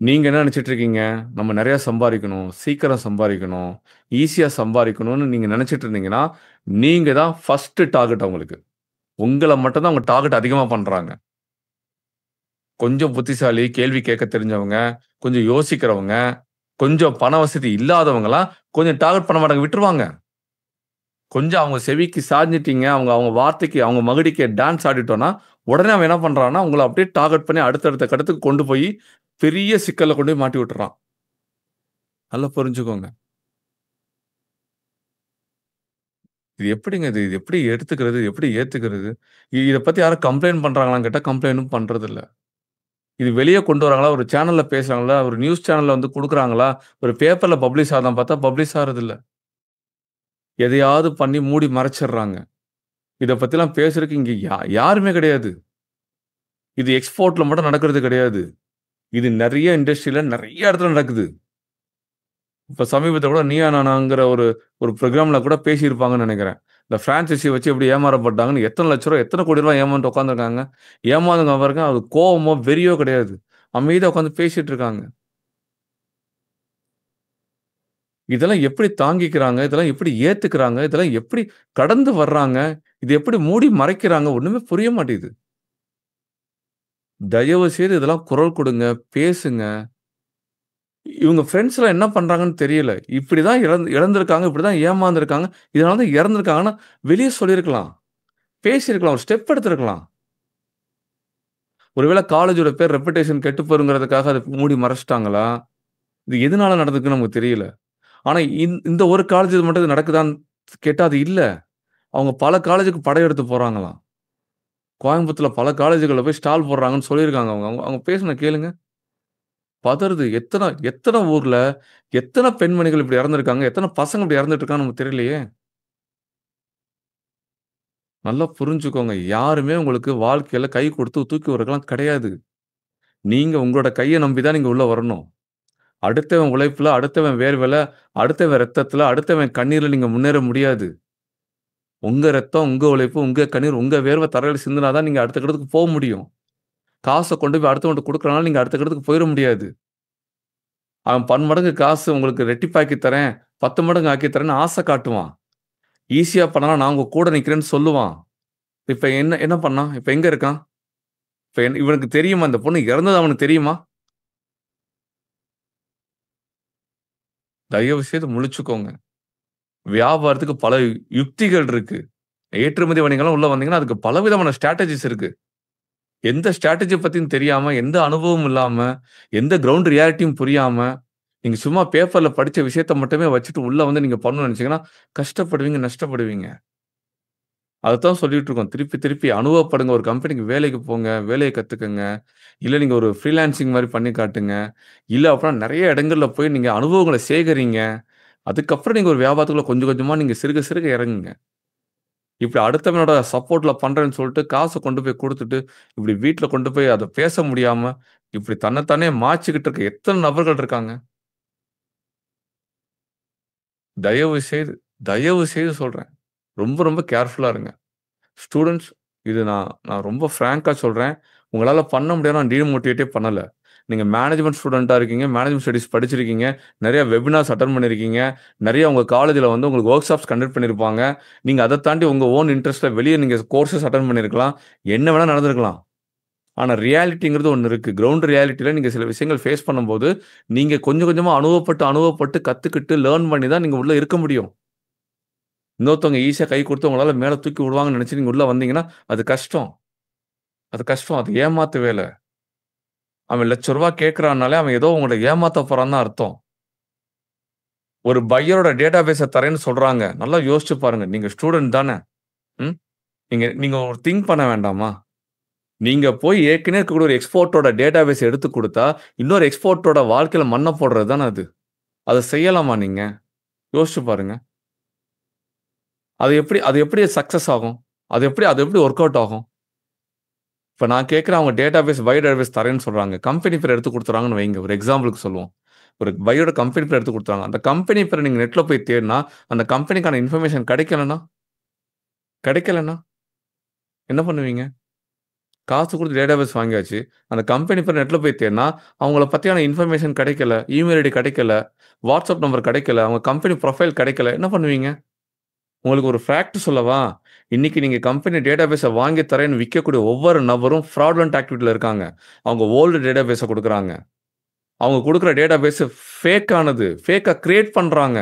Speaker 1: நீங்க என்ன நெனச்சுட்டு இருக்கீங்க? நம்ம நெறைய சம்பாரிக்கணும், சீக்கிரம் சம்பாரிக்கணும், ஈஸியா சம்பாரிக்கணும்னு நீங்க நெனச்சுட்டு இருந்தீங்கன்னா, நீங்க தான் ஃபர்ஸ்ட் டார்கெட் அவங்களுக்கு. உங்கள மட்டும் தான் அவங்க டார்கெட் அதிகமா பண்றாங்க. கொஞ்சம் புத்திசாலி, கேள்வி கேட்க தெரிஞ்சவங்க, கொஞ்சம் யோசிக்கிறவங்க, கொஞ்சம் பண வசதி இல்லாதவங்கலாம் கொஞ்சம் டார்கெட் பண்ண மாட்டாங்க. விட்டுருவாங்க. கொஞ்சம் அவங்க செவிக்கு சாய்ஞ்சிட்டீங்க, அவங்க அவங்க வார்த்தைக்கு, அவங்க மகுடிக்கு டான்ஸ் ஆடிட்டோம்னா, உடனே அவன் என்ன பண்றான்னா, உங்கள அப்படியே டார்கெட் பண்ணி அடுத்தடுத்த கட்டத்துக்கு கொண்டு போய், பெரிய சிக்கல்ல கொண்டு போய் மாட்டி விட்டுறான். நல்லா புரிஞ்சுக்கோங்க. இது எப்படிங்க இது? இது எப்படி எடுத்துக்கிறது? எப்படி ஏத்துக்கிறது? இத பத்தி யாரும் கம்ப்ளைண்ட் பண்றாங்களான்னு கேட்டா, கம்ப்ளைண்ட்டும் பண்றதில்ல. இது வெளிய கொண்டு வராங்களா? ஒரு சேனல்ல பேசுறாங்களா? ஒரு நியூஸ் சேனல்ல வந்து குடுக்குறாங்களா? ஒரு பேப்பர்ல பப்ளிஷ் ஆகுதான்னு பார்த்தா, பப்ளிஷ் ஆறதில்ல. எதையாவது பண்ணி மூடி மறைச்சிடுறாங்க. இத பத்திலாம் பேசுறதுக்கு இங்க யாருமே கிடையாது. இது எக்ஸ்போர்ட்ல மட்டும் நடக்கிறது கிடையாது. இது நெறைய இண்டஸ்ட்ரியில நெறைய இடத்துல நடக்குது. இப்ப சமீபத்தில கூட நீயா நானாங்கிற ஒரு ஒரு புரோகிராம்ல கூட பேசியிருப்பாங்கன்னு நெனைக்கிறேன். இந்த பிரான்சைஸி வச்சு எப்படி ஏமாறப்பட்டாங்கன்னு எத்தனை லட்ச ரூபா எத்தனை கோடி ரூபாய் ஏமாந்து உட்காந்துருக்காங்க. ஏமாந்துங்க பாருங்க, அது கோவமோ வெறியோ கிடையாது, அமைதியா உட்காந்து பேசிட்டு இருக்காங்க. இதெல்லாம் எப்படி தாங்கிக்கிறாங்க, இதெல்லாம் எப்படி ஏத்துக்கிறாங்க, இதெல்லாம் எப்படி கடந்து வர்றாங்க, இது எப்படி மூடி மறைக்கிறாங்க, ஒண்ணுமே புரிய மாட்டேங்குது. தயவு செய்து இதெல்லாம் குரல் கொடுங்க, பேசுங்க. இவங்க ஃப்ரெண்ட்ஸ்லாம் என்ன பண்றாங்கன்னு தெரியல. இப்படிதான் இழந்திருக்காங்க, இப்படிதான் ஏமாந்துருக்காங்க, இதனால தான் இறந்திருக்காங்கன்னா வெளிய சொல்லியிருக்கலாம், பேசியிருக்கலாம், ஒரு ஸ்டெப் எடுத்திருக்கலாம். ஒருவேளை காலேஜோட பேர் ரெப்புடேஷன் கெட்டு போயிருங்கிறதுக்காக அத மூடி மறைச்சிட்டாங்களா? இது எதனால நடந்திருக்குன்னு நமக்கு தெரியல. ஆனா இந்த ஒரு காலேஜ் மட்டும் இது நடக்குதான்னு கேட்டா அது இல்ல. அவங்க பல காலேஜுக்கு படையெடுத்து போறாங்களாம். கோயம்புத்தூர்ல பல காலேஜுகள்ல போய் ஸ்டால் போடுறாங்கன்னு சொல்லியிருக்காங்க அவங்க. அவங்க பேசுனத கேளுங்க. பதறுது. எத்தன ஊர்ல, எத்தன பெண்மணிகள் இப்படி இறந்திருக்காங்க, எத்தன பசங்க இப்படி இறந்துட்டு இருக்காங்கன்னு நமக்கு தெரியலையே! நல்லா புரிஞ்சுக்கோங்க. யாருமே உங்களுக்கு வாழ்க்கையில கை கொடுத்து தூக்கி விடுறதுலாம் கிடையாது. நீங்க உங்களோட கைய நம்பி தான் நீங்க உள்ள வரணும். அடுத்தவன் உழைப்புல, அடுத்தவன் வேர்வைல, அடுத்தவன் ரத்தத்துல, அடுத்தவன் கண்ணீர்ல நீங்க முன்னேற முடியாது. உங்க ரத்தம், உங்க உழைப்பு, உங்க கண்ணீர், உங்க வேர்வை தரையில சிந்துனா தான் நீங்க அடுத்த கட்டத்துக்கு போ முடியும். காச கொண்டு போய் அடுத்தவன்ட்ட குடுக்குறனால நீங்க அடுத்த கட்டத்துக்கு போயிற முடியாது. அவன் பன்மடங்கு காசு உங்களுக்கு ரெட்டிப்பாக்கி தரேன், 10 மடங்கு ஆக்கி தரேன்னு ஆசை காட்டுவான். ஈஸியா பண்ணலாம், நான் உங்க கூட நிக்கிறேன்னு சொல்லுவான். இப்ப என்ன பண்ணான்? இப்ப எங்க இருக்கான்? இப்ப இவனுக்கு தெரியுமா? இந்த பொண்ணு இறந்தது அவனுக்கு தெரியுமா? தயவு செய்து முழிச்சுக்கோங்க. வியாபாரத்துக்கு பல யுக்திகள் இருக்கு. ஏற்றுமதி வணிகம்லாம் உள்ள வந்தீங்கன்னா, அதுக்கு பலவிதமான ஸ்ட்ராட்டஜிஸ் இருக்கு. எந்த ஸ்ட்ராட்டஜி பத்தியும் தெரியாம, எந்த அனுபவமும் இல்லாம, எந்த கிரவுண்ட் ரியாலிட்டியும் புரியாம, நீங்க சும்மா பேப்பர்ல படிச்ச விஷயத்த மட்டுமே வச்சுட்டு உள்ள வந்து நீங்க பண்ணணும்னு நெனச்சீங்கன்னா, கஷ்டப்படுவீங்க, நஷ்டப்படுவீங்க. அதத்தான் சொல்லிட்டு இருக்கோம். திருப்பி, திருப்பி அனுபவப்படுங்க. ஒரு கம்பெனிக்கு வேலைக்கு போங்க. வேலைய கத்துக்கங்க. இல்ல நீங்க ஒரு ஃப்ரீலான்சிங் மாரி பண்ணி காட்டுங்க. இல்ல அப்புறம் நெறைய இடங்கள்ல போய் நீங்க அனுபவங்கள சேகரிங்க. அதுக்கப்புறம் நீங்க ஒரு வியாபாரத்துக்குள்ள கொஞ்சம் கொஞ்சமா நீங்க சிறுக சிறுக இறங்குங்க. இப்படி அடுத்தவனோட சப்போர்ட்ல பண்றேன்னு சொல்லிட்டு காச கொண்டு போய் குடுத்துட்டு, இப்படி வீட்ல கொண்டு போய் அத பேச முடியாம, இப்படி தன்னைத்தானே மாய்ச்சுக்கிட்டு இருக்க எத்தன நபர்கள் இருக்காங்க. தயவு செய்து, தயவு செய்து சொல்றேன். ரொம்ப ரொம்ப கேர்ஃபுல்லா இருங்க. ஸ்டூடண்ட்ஸ், இது நான் நான் ரொம்ப ஃபிராங்கா சொல்றேன். உங்களால பண்ண முடியாதுன்னு நான் டிமோட்டிவேட்டே பண்ணல. நீங்க மேனேஜ்மென்ட் ஸ்டூடெண்ட்டா இருக்கீங்க. மேனேஜ்மென்ட் ஸ்டடீஸ் படிச்சிருக்கீங்க. நெறைய வெபினார்ஸ் அட்டெண்ட் பண்ணியிருக்கீங்க. நெறைய உங்க காலேஜ்ல வந்து உங்களுக்கு வொர்க் ஷாப்ஸ் கண்டக்ட் பண்ணியிருப்பாங்க. நீங்க அத தாண்டி உங்க ஓன் இன்ட்ரெஸ்ட்ல வெளிய நீங்க கோர்ஸஸ் அட்டெண்ட் பண்ணியிருக்கலாம். என்ன வேணா நடந்திருக்கலாம். ஆனா ரியாலிட்டிங்கிறது ஒண்ணு இருக்கு. கிரவுண்ட் ரியாலிட்டில நீங்க சில விஷயங்கள் ஃபேஸ் பண்ணும்போது, நீங்க கொஞ்சம் கொஞ்சமா அனுபவப்பட்டு கத்துக்கிட்டு லேர்ன் பண்ணி தான் நீங்க உள்ள இருக்க முடியும். இன்னொருத்தவங்க ஈஸியா கை குடுத்து உங்களால மேல தூக்கி விடுவாங்கன்னு நெனச்சு நீங்க உள்ள வந்தீங்கன்னா, அது கஷ்டம். அது கஷ்டம். அது ஏமாத்து வேல. அவன் ரூ. 1,00,000 கேட்கிறான்னாலே, அவன் ஏதோ உங்கள ஏமாத்த போறான்னு தான் அர்த்தம். ஒரு பையரோட டேட்டாபேஸ தரேன்னு சொல்றாங்க. நல்லா யோசிச்சு பாருங்க. நீங்க ஸ்டூடண்ட் தானே. ம். நீங்க நீங்க ஒரு திங்க் பண்ண வேண்டாமா? நீங்க போய் ஏற்கனவே இருக்கக்கூடிய ஒரு எக்ஸ்போர்ட்டோட டேட்டாபேஸ் எடுத்து குடுத்தா, இன்னொரு எக்ஸ்போர்ட்டோட வாழ்க்கையில மண்ண போடுறது தானே அது. அத செய்யலாமா நீங்க? யோசிச்சு பாருங்க. அது எப்படி சக்சஸ் ஆகும்? அது எப்படி வொர்க் அவுட் ஆகும்? இப்ப நான் கேட்கிறேன், அவங்க டேட்டாபேஸ் பை டேட்டாபேஸ் தரேன்னு சொல்றாங்க. கம்பெனி பேர் எடுத்து குடுத்துறாங்கன்னு வைங்க. ஒரு எக்ஸாம்பிளுக்கு சொல்லுவோம். ஒரு பையோட கம்பெனி பேர் எடுத்து குடுத்துறாங்க. அந்த கம்பெனி பேர நீங்க நெட்ல போய் தேடுனா, அந்த கம்பெனிக்கான இன்ஃபர்மேஷன் கிடைக்கலன்னா என்ன பண்ணுவீங்க? காசு குடுத்து டேட்டாபேஸ் வாங்கியாச்சு. அந்த கம்பெனி பேர் நெட்ல போய் தேடுனா, அவங்கள பத்தியான இன்ஃபர்மேஷன் கிடைக்கல. இமெயில் ஐடி கிடைக்கல. வாட்ஸ்அப் நம்பர் கிடைக்கல. அவங்க கம்பெனி புரொஃபைல் கிடைக்கல. என்ன பண்ணுவீங்க? உங்களுக்கு ஒரு ஃபேக்ட் சொல்லவா? இன்னைக்கு நீங்க கம்பெனி டேட்டாபேஸ வாங்கி தரேன்னு விக்கக்கூடிய ஒவ்வொரு நபரும் ஃப்ராடுலன்ட் ஆக்டிவிட்டில இருக்காங்க. அவங்க ஓல்டு டேட்டாபேஸ குடுக்குறாங்க. அவங்க குடுக்குற டேட்டாபேஸ் ஃபேக் ஆனது. ஃபேக்கா கிரியேட் பண்றாங்க.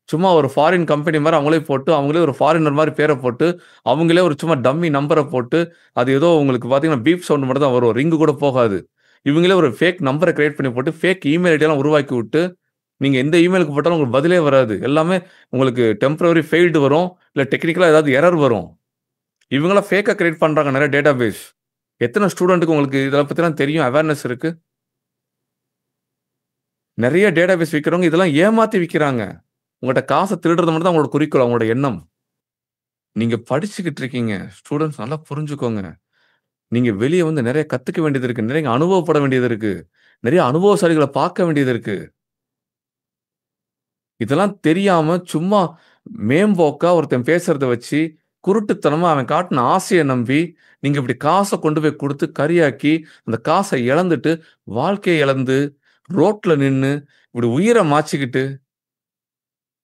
Speaker 1: சும்மா ஒரு ஃபாரின் கம்பெனி மாரி அவங்களே போட்டு, அவங்களே ஒரு ஃபாரினர் மாரி பேர போட்டு, அவங்களே ஒரு சும்மா டம்மி நம்பர போட்டு, அது ஏதோ உங்களுக்கு பார்த்தீங்கன்னா, பீப் சவுண்ட் மட்டும் தான் வரும். ரிங் கூட போகாது. இவங்களே ஒரு ஃபேக் நம்பர கிரியேட் பண்ணி போட்டு, ஃபேக் இமெயில் ஐடியெல்லாம் உருவாக்கி விட்டு, நீங்க எந்த இமெயிலுக்கு போட்டாலும் உங்களுக்கு பதிலே வராது. எல்லாமே உங்களுக்கு டெம்பரரி ஃபெயில்டு வரும். இல்ல டெக்னிக்கலா ஏதாவது எரர் வரும். இவங்கலாம் ஃபேக்கா கிரியேட் பண்றாங்க நெறைய டேட்டாபேஸ். எத்தன ஸ்டூடண்ட்க்கு உங்களுக்கு இத பத்திலாம் தெரியும்? அவேர்னஸ் இருக்கு? நெறைய டேட்டாபேஸ் விக்கிறவங்க இதெல்லாம் ஏமாத்தி விக்கிறாங்க. உங்கட்ட காச திருடுறது மட்டும் தான் அவங்களோட குறிக்கோள், அவங்களோட எண்ணம். நீங்க படிச்சுக்கிட்டு இருக்கீங்க. ஸ்டூடண்ட்ஸ் நல்லா புரிஞ்சுக்கோங்க. நீங்க வெளிய வந்து நெறைய கத்துக்க வேண்டியது இருக்கு. நெறைய அனுபவப்பட வேண்டியது இருக்கு. நெறைய அனுபவசாலிகள பார்க்க வேண்டியது இருக்கு. இதெல்லாம் தெரியாம சும்மா மேம்போக்கா ஒருத்தன் பேசுறத வச்சு குருட்டுத்தனமா அவன் காட்டின ஆசையை நம்பி நீங்க இப்படி காசை கொண்டு போய் கொடுத்து கரியாக்கி அந்த காசை இழந்துட்டு வாழ்க்கையை இழந்து ரோட்ல நின்னு இப்படி உயிரை மாச்சிக்கிட்டு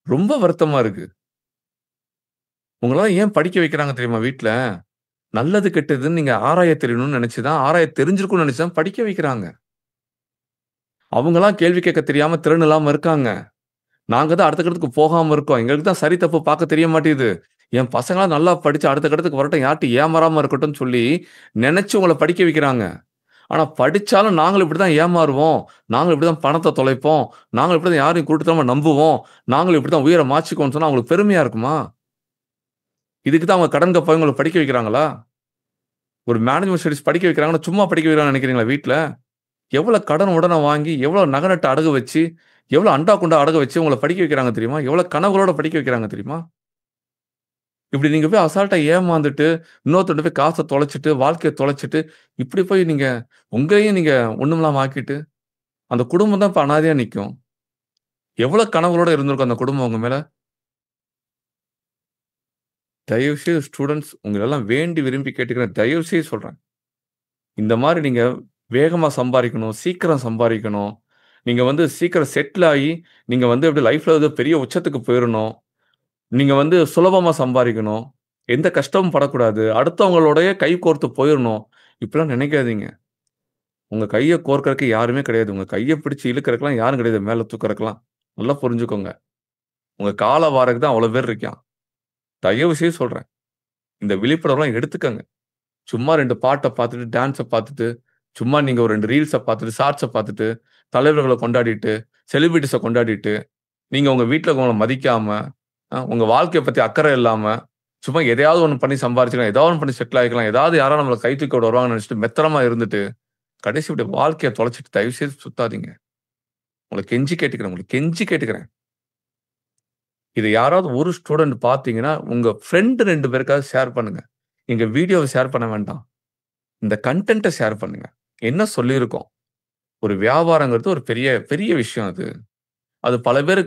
Speaker 1: ரொம்ப வருத்தமா இருக்கு. உங்களால ஏன் படிக்க வைக்கிறாங்க தெரியுமா வீட்ல? நல்லது கெட்டதுன்னு நீங்க ஆராய தெரியணும்னு நினைச்சுதான், ஆராய தெரிஞ்சிருக்கும்னு நினைச்சுதான் படிக்க வைக்கிறாங்க. அவங்கலாம் கேள்வி கேட்க தெரியாம திறன் இல்லாம இருக்காங்க. நாங்க தான் அடுத்த கட்டத்துக்கு போகாம இருக்கோம். எங்களுக்கு தான் சரி தப்பு பார்க்க தெரிய மாட்டேங்குது. என் பசங்களாம் நல்லா படிச்சு அடுத்த கட்டத்துக்கு வரட்டும், யார்ட்டயும் ஏமாறாம இருக்கட்டும்னு சொல்லி நினைச்சு உங்கள படிக்க வைக்கிறாங்க. ஆனா படிச்சாலும் நாங்களும் இப்படிதான் ஏமாறுவோம். நாங்களும் இப்படிதான் பணத்த தொலைப்போம். நாங்களும் இப்படிதான் யாரையும் குருட்டுத்தனமா நம்புவோம். நாங்களும் இப்படிதான் உயிர மாச்சுக்குவோம்னு சொன்னா அவங்களுக்கு பெருமையா இருக்குமா? இதுக்கு தான் அவங்க கடன் கப்பாய் உங்கள படிக்க வைக்கிறாங்களா? ஒரு மேனேஜ்மென்ட் ஸ்டடீஸ் படிக்க வைக்கிறாங்கன்னா, சும்மா படிக்க வைக்கிறாங்கன்னு நினைக்கிறீங்களா வீட்ல? எவ்வளவு கடன் உடன வாங்கி, எவ்வளவு நகை நட்டு அடகு வச்சு, எவ்வளவு அண்டா குண்டா அடகு வச்சு உங்கள படிக்க வைக்கிறாங்க தெரியுமா? எவ்வளவு கனவுகளோட படிக்க வைக்கிறாங்க தெரியுமா? இப்படி நீங்க போய் அசால்ட்டா ஏமாந்துட்டு, இன்னொருத்தர்ட்ட போய் காச தொலைச்சுட்டு, வாழ்க்கைய தொலைச்சுட்டு, இப்படி போய் நீங்க உங்களையும் நீங்க ஒண்ணுமில்லாம ஆக்கிட்டு, அந்த குடும்பம் தான் இப்ப அனாதையா நிக்கும். எவ்வளவு கனவுகளோட இருந்திருக்கும் அந்த குடும்பம் உங்க மேல? தயவு செய்து ஸ்டூடண்ட்ஸ் உங்களெல்லாம் வேண்டி விரும்பி கேட்டுக்கிறேன். தயவு செய்து சொல்றேன். இந்த மாரி நீங்க வேகமா சம்பாரிக்கணும், சீக்கிரம் சம்பாரிக்கணும். நீங்க வந்து சீக்கிரம் செட்டில் ஆயி, நீங்க வந்து அப்படியே லைஃப்ல ஏதோ பெரிய உச்சத்துக்கு போயிரணும். நீங்க வந்து சுலபமா சம்பாரிக்கணும். எந்த கஷ்டமும் படக்கூடாது. அடுத்தவங்களோடயே கை கோர்த்து போயிரணும். இப்படிலாம் நினைக்காதீங்க. உங்க கைய கோர்க்கறதுக்கு யாருமே கிடையாது. உங்க கைய பிடிச்சு இழுக்கறதுக்குலாம் யாரும் கிடையாது. மேல தூக்கறதுக்குலாம். நல்லா புரிஞ்சுக்கோங்க. உங்க கால வாரக்கு தான் அவ்வளோ பேர் இருக்கான். தயவு செய்து சொல்றேன். இந்த விழிப்புணர்வுலாம் எடுத்துக்கங்க. சும்மா 2 பாட்ட பார்த்துட்டு, டான்ஸ பார்த்துட்டு, சும்மா நீங்க ஒரு 2 ரீல்ஸ பார்த்துட்டு, ஷார்ட்ஸ பார்த்துட்டு, தலைவர்கள கொண்டாடிட்டு, செலிபிரிட்டீஸ கொண்டாடிட்டு, நீங்க உங்க வீட்ல இருக்கவங்கள மதிக்காம, உங்க வாழ்க்கைய பத்தி அக்கறை இல்லாம, சும்மா எதையாவது ஒண்ணு பண்ணி சம்பாரிச்சுக்கலாம், ஏதாவது ஒண்ணு பண்ணி செட்டில் ஆயிக்கலாம், ஏதாவது யாராவது நம்மள கை தூக்கி விட வருவாங்கன்னு நினைச்சுட்டு மெத்தனமா இருந்துட்டு, கடைசி இப்படி வாழ்க்கைய தொலைச்சுட்டு தயவு செய்து சுத்தாதீங்க. உங்கள கெஞ்சி கேட்டுக்கிறேன். உங்கள கெஞ்சி கேட்டுக்கிறேன். இத யாராவது ஒரு ஸ்டூடண்ட் பார்த்தீங்கன்னா, உங்க ஃப்ரெண்ட் 2 பேருக்காவது ஷேர் பண்ணுங்க. எங்க வீடியோவ ஷேர் பண்ண வேண்டாம். இந்த கன்டென்ட்ட ஷேர் பண்ணுங்க. என்ன சொல்லியிருக்கோம்? ஒரு வியாபாரங்கிறது ஒரு பெரிய பெரிய விஷயம் அது. அது பல பேர்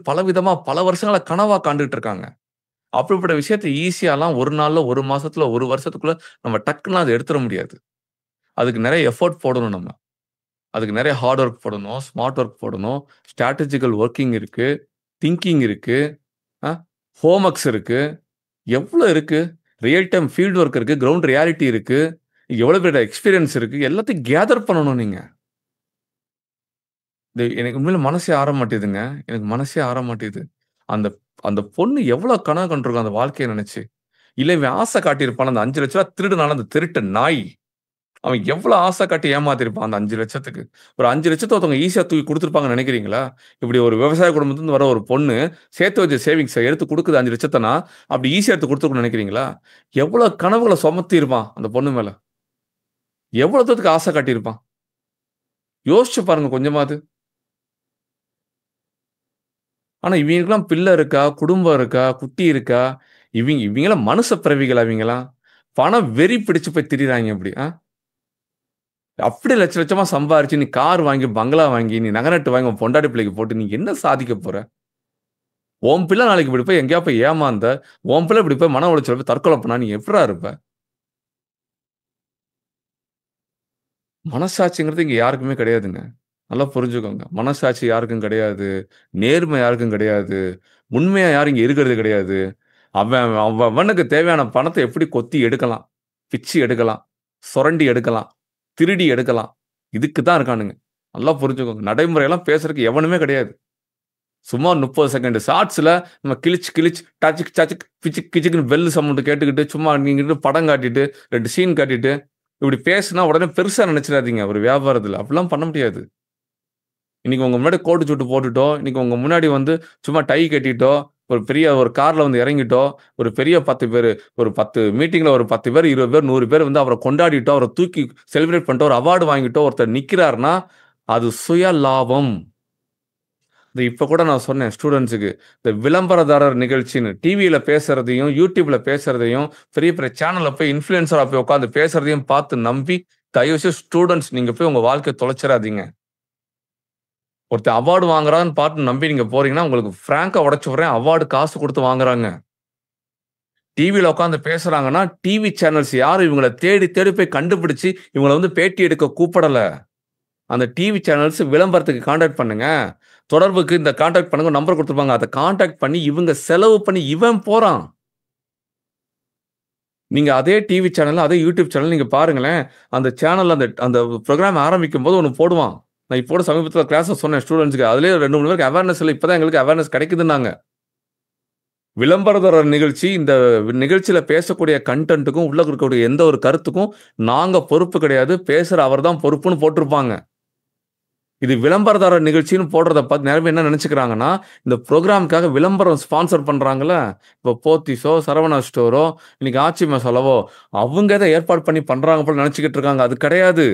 Speaker 1: பலவிதமா பல வருஷங்களா கனவா காண்டுட்டு இருக்காங்க. அப்படிப்பட்ட விஷயத்த ஈஸியாலாம் 1 நாள்ல, 1 மாசத்துல, 1 வருஷத்துக்குள்ள நம்ம டக்குன்னு அத எடுத்துற முடியாது. அதுக்கு நெறைய எஃபோர்ட் போடணும் நம்ம. அதுக்கு நெறைய ஹார்ட் ஒர்க் போடணும், ஸ்மார்ட் ஒர்க் போடணும், ஸ்ட்ராட்டஜிக்கல் வொர்க்கிங் இருக்கு, திங்கிங் இருக்கு, அ ஹோம் ஒர்க்ஸ் இருக்கு. எவ்வளோ இருக்கு? ரியல் டைம் ஃபீல்ட் ஒர்க் இருக்கு, கிரவுண்ட் ரியாலிட்டி இருக்கு. எவ்வளோ பெரிய எக்ஸ்பீரியன்ஸ் இருக்கு. எல்லாத்தையும் கேதர் பண்ணணும் நீங்க. எனக்கு உண்மையில மனசே ஆற மாட்டேதுங்க. எனக்கு மனசே ஆற மாட்டேது. அந்த அந்த பொண்ணு எவ்வளோ கனவு கண்டிருக்கும் அந்த வாழ்க்கைய நெனச்சு. இல்ல இவன் ஆசை காட்டியிருப்பான். அந்த ரூ. 5,00,000 திருடுனால அந்த திருட்டு நாய். அவன் எவ்வளோ ஆசை காட்டி ஏமாத்திருப்பான் அந்த 5,00,000க்கு. ஒரு 5,00,000 ஒருத்தவங்க ஈஸியா தூக்கி குடுத்துருப்பாங்கன்னு நெனைக்கிறீங்களா? இப்படி ஒரு விவசாய குடும்பத்திலருந்து வர ஒரு பொண்ணு சேர்த்து வச்ச சேவிங்ஸ எடுத்து குடுக்குது 5,00,000னா, அப்படி ஈஸியா எடுத்து குடுத்துருக்கும்னு நெனைக்கிறீங்களா? எவ்வளோ கனவுகள சுமத்தியிருப்பான் அந்த பொண்ணு மேல. எவ்வளோ தூரத்துக்கு ஆசை காட்டியிருப்பான். யோசிச்சு பாருங்க கொஞ்சமாவது. ஆனா இவங்களுக்கெல்லாம் பிள்ளை இருக்கா, குடும்பம் இருக்கா, குட்டி இருக்கா? இவங்கலாம் மனுஷ பிறவிகளா இவங்கலாம்? பண வெறி பிடிச்சு போய் திரியிறாங்க இப்படி. அப்படி லட்ச லட்சமா சம்பாரிச்சு, நீ கார் வாங்கி, பங்களா வாங்கி, நீ நகை நட்டு வாங்கி உன் பொண்டாட்டி பிள்ளைக்கு போட்டு, நீ என்ன சாதிக்க போற? உன் பிள்ளை நாளைக்கு இப்படி போய் எங்கேயா போய் ஏமாந்த, உன் பிள்ளை இப்படி போய் மன உளைச்சல்ல போய் தற்கொலை பண்ணா, நீ எப்புட்றா இருப்ப? மனசாட்சிங்கிறது இங்க யாருக்குமே கிடையாதுங்க. நல்லா புரிஞ்சுக்கோங்க. மனசாட்சி யாருக்கும் கிடையாது. நேர்மை யாருக்கும் கிடையாது. உண்மையா யாரும் இங்க இருக்கிறது கிடையாது. அவனுக்கு தேவையான பணத்த எப்படி கொத்தி எடுக்கலாம், பிச்சு எடுக்கலாம், சொரண்டி எடுக்கலாம், திருடி எடுக்கலாம். இதுக்கு தான் இருக்கானுங்க. நல்லா புரிஞ்சுக்கோங்க. நடைமுறையெல்லாம் பேசுறதுக்கு எவனுமே கிடையாது. சும்மா 30 செகண்ட் ஷார்ட்ஸ்ல நம்ம கிழிச்சு கிழிச்சு டச்சுக் டச்சுக் பிச்சிக் கிச்சிக்ன்னு பெல் சவுண்ட் கேட்டுக்கிட்டு, சும்மா நீங்க படம் காட்டிட்டு, 2 சீன் காட்டிட்டு, இப்படி பேசுனா உடனே பெருசா நினைச்சிடாதீங்க ஒரு வியாபாரத்துல. அப்படிலாம் பண்ண முடியாது. இன்னைக்கு உங்க முன்னாடி கோட்டு சூட்டு போட்டுட்டோ, இன்னைக்கு உங்க முன்னாடி வந்து சும்மா டை கட்டிட்டோ, ஒரு பெரிய ஒரு கார்ல வந்து இறங்கிட்டோ, ஒரு பெரிய 10 பேரு, ஒரு 10 மீட்டிங்ல ஒரு 10 பேர், 20 பேர், 100 பேர் வந்து அவர கொண்டாடிட்டோ, அவர தூக்கி செலிப்ரேட் பண்ணிட்டோ, ஒரு அவார்டு வாங்கிட்டோ ஒருத்தர் நிக்கிறார்னா, அது சுய லாபம். இப்ப கூட நான் சொன்னேன் ஸ்டூடண்ட்ஸுக்கு. இந்த விளம்பரதாரர் நிகழ்ச்சின்னு டிவியில பேசுறதையும், YouTubeல பேசுறதையும், பெரிய பெரிய சேனல்ல போய் இன்ஃப்ளூயன்சரா போய் உட்கார்ந்து பேசுறதையும் பார்த்து நம்பி, தயவு செய்து ஸ்டூடண்ட்ஸ் நீங்க போய் உங்க வாழ்க்கைய தொலைச்சிராதீங்க. ஒருத்தன் அவார்டு வாங்குறான்னு பார்த்து நம்பி நீங்க போறீங்கன்னா, உங்களுக்கு ஃபிராங்கா உடைச்சு விடுறேன். அவார்டு காசு குடுத்து வாங்குறாங்க. டிவில உட்கார்ந்து பேசுறாங்கன்னா, டிவி சேனல்ஸ் யாரும் இவங்கள தேடி தேடி போய் கண்டுபிடிச்சு, இவங்கள வந்து பேட்டி எடுக்க கூப்பிடல. அந்த டிவி சேனல்ஸ் விளம்பரத்துக்கு கான்டாக்ட் பண்ணுங்க. தொடர்புக்கு இந்த கான்டாக்ட் பண்ணுங்க நம்பர் குடுத்துருப்பாங்க. அத கான்டாக்ட் பண்ணி இவங்க செலவு பண்ணி இவன் போறான். நீங்க அதே டிவி சேனல், அதே யூடியூப் சேனல் நீங்க பாருங்களேன். அந்த சேனல்ல அந்த புரோகிராம் ஆரம்பிக்கும்போது ஒண்ணு போடுவான். நான் இப்போ சமீபத்தில கிளாஸ்ல சொன்னேன் ஸ்டூடண்ட்ஸ்க்கு. அதிலேயே 2, 3 பேருக்கு அவேர்னஸ் இல்ல. இப்ப தான் எங்களுக்கு அவேர்னஸ் கிடைக்குதுன்னாங்க. விளம்பரதாரர் நிகழ்ச்சி, இந்த நிகழ்ச்சியில பேசக்கூடிய கன்டென்ட்க்கும், உள்ள இருக்கக்கூடிய எந்த ஒரு கருத்துக்கும் நாங்க பொறுப்பு கிடையாது. பேசுற அவர் தான் பொறுப்புன்னு போட்டிருப்பாங்க. இது விளம்பரதாரர் நிகழ்ச்சின்னு போடுறத பார்த்து நிறைய பேர் என்ன நினைச்சுக்கிறாங்கன்னா, இந்த புரோகிராம்க்காக விளம்பரம் ஸ்பான்சர் பண்றாங்கல்ல, இப்போ போத்தீஸோ, சரவணா ஸ்டோரோ, இன்னைக்கு ஆச்சி மசாலாவோ, அவங்க இத ஏற்பாடு பண்ணி பண்றாங்க போல நினைச்சுக்கிட்டு இருக்காங்க. அது கிடையாது.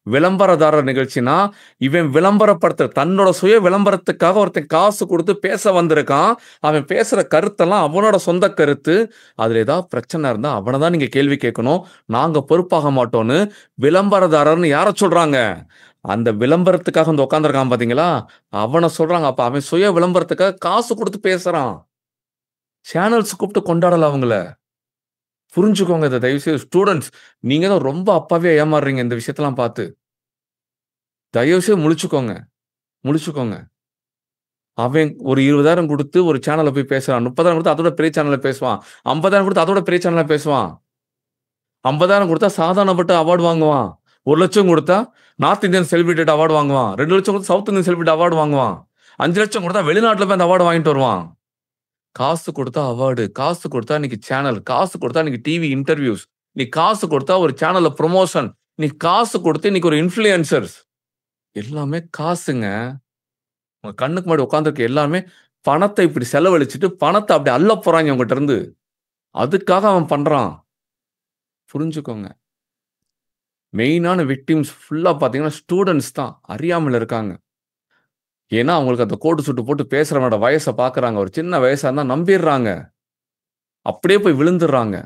Speaker 1: விளம்பரதாரர் நிகழ்ச்சினா, இவன் விளம்பரப்படுத்த தன்னோட சுய விளம்பரத்துக்காக ஒருத்தன் காசு குடுத்து பேச வந்திருக்கான். அவன் பேசுற கருத்தெல்லாம் அவனோட சொந்த கருத்து. அதுல ஏதாவது பிரச்சனை இருந்தா அவன தான் நீங்க கேள்வி கேட்கணும். நாங்க பொறுப்பாக மாட்டோம்னு விளம்பரதாரர்ன்னு யார சொல்றாங்க? அந்த விளம்பரத்துக்காக வந்து உட்கார்ந்திருக்கான் பாத்தீங்களா? அவன சொல்றாங்க. அப்ப அவன் சுய விளம்பரத்துக்காக காசு குடுத்து பேசுறான். சேனல்ஸ் கூப்பிட்டு கொண்டாடல அவங்கள. புரிஞ்சுக்கோங்க இத தயவுசெய்து ஸ்டூடண்ட்ஸ். நீங்க தான் ரொம்ப அப்பாவியா ஏமாறுறீங்க இந்த விஷயத்தெல்லாம் பார்த்து. தயவுசெய்து முழிச்சுக்கோங்க. முழிச்சுக்கோங்க. அவன் ஒரு 20,000 குடுத்து ஒரு சேனல்ல போய் பேசுறான். 30,000 குடுத்து அதோட பெரிய சேனல்ல பேசுவான். 50,000 குடுத்து அதோட பெரிய சேனல்ல பேசுவான். 50,000 குடுத்தா சாதாரணப்பட்ட அவார்ட் வாங்குவான். 1,00,000 குடுத்தா நார்த் இந்தியன் செலிபிரிட்டி அவார்ட் வாங்குவான். 2,00,000 குடுத்தா சவுத் இந்தியன் செலிபிரிட்டி அவார்ட் வாங்குவான். 5,00,000 குடுத்தா வெளிநாட்டுல போய் அந்த அவார்ட் வாங்கிட்டு வருவான். காசு குடுத்தா அவார்டு, காசு குடுத்தா இன்னைக்கு சேனல், காசு குடுத்தா இன்னைக்கு டிவி இன்டர்வியூஸ், நீ காசு குடுத்தா ஒரு சேனல்ல ப்ரமோஷன், நீ காசு குடுத்து இன்னைக்கு ஒரு இன்ஃப்ளூயன்சர்ஸ். எல்லாமே காசுங்க. உங்க கண்ணுக்கு முன்னாடி உட்கார்ந்திருக்க எல்லாமே பணத்த இப்படி செலவழிச்சுட்டு, பணத்த அப்படி அள்ள போறாங்க உங்கட்ட இருந்து. அதுக்காக அவன் பண்றான். புரிஞ்சுக்கோங்க. மெயினான விக்டிம்ஸ் ஃபுல்லா பார்த்தீங்கன்னா, ஸ்டூடண்ட்ஸ் தான். அறியாமையில இருக்காங்க. ஏன்னா, அவங்களுக்கு அந்த கோட்டு சூட்டு போட்டு பேசுறவனோட வயச பார்க்குறாங்க. ஒரு சின்ன வயசா இருந்தா நம்பிர்றாங்க. அப்படியே போய் விழுந்துர்றாங்க.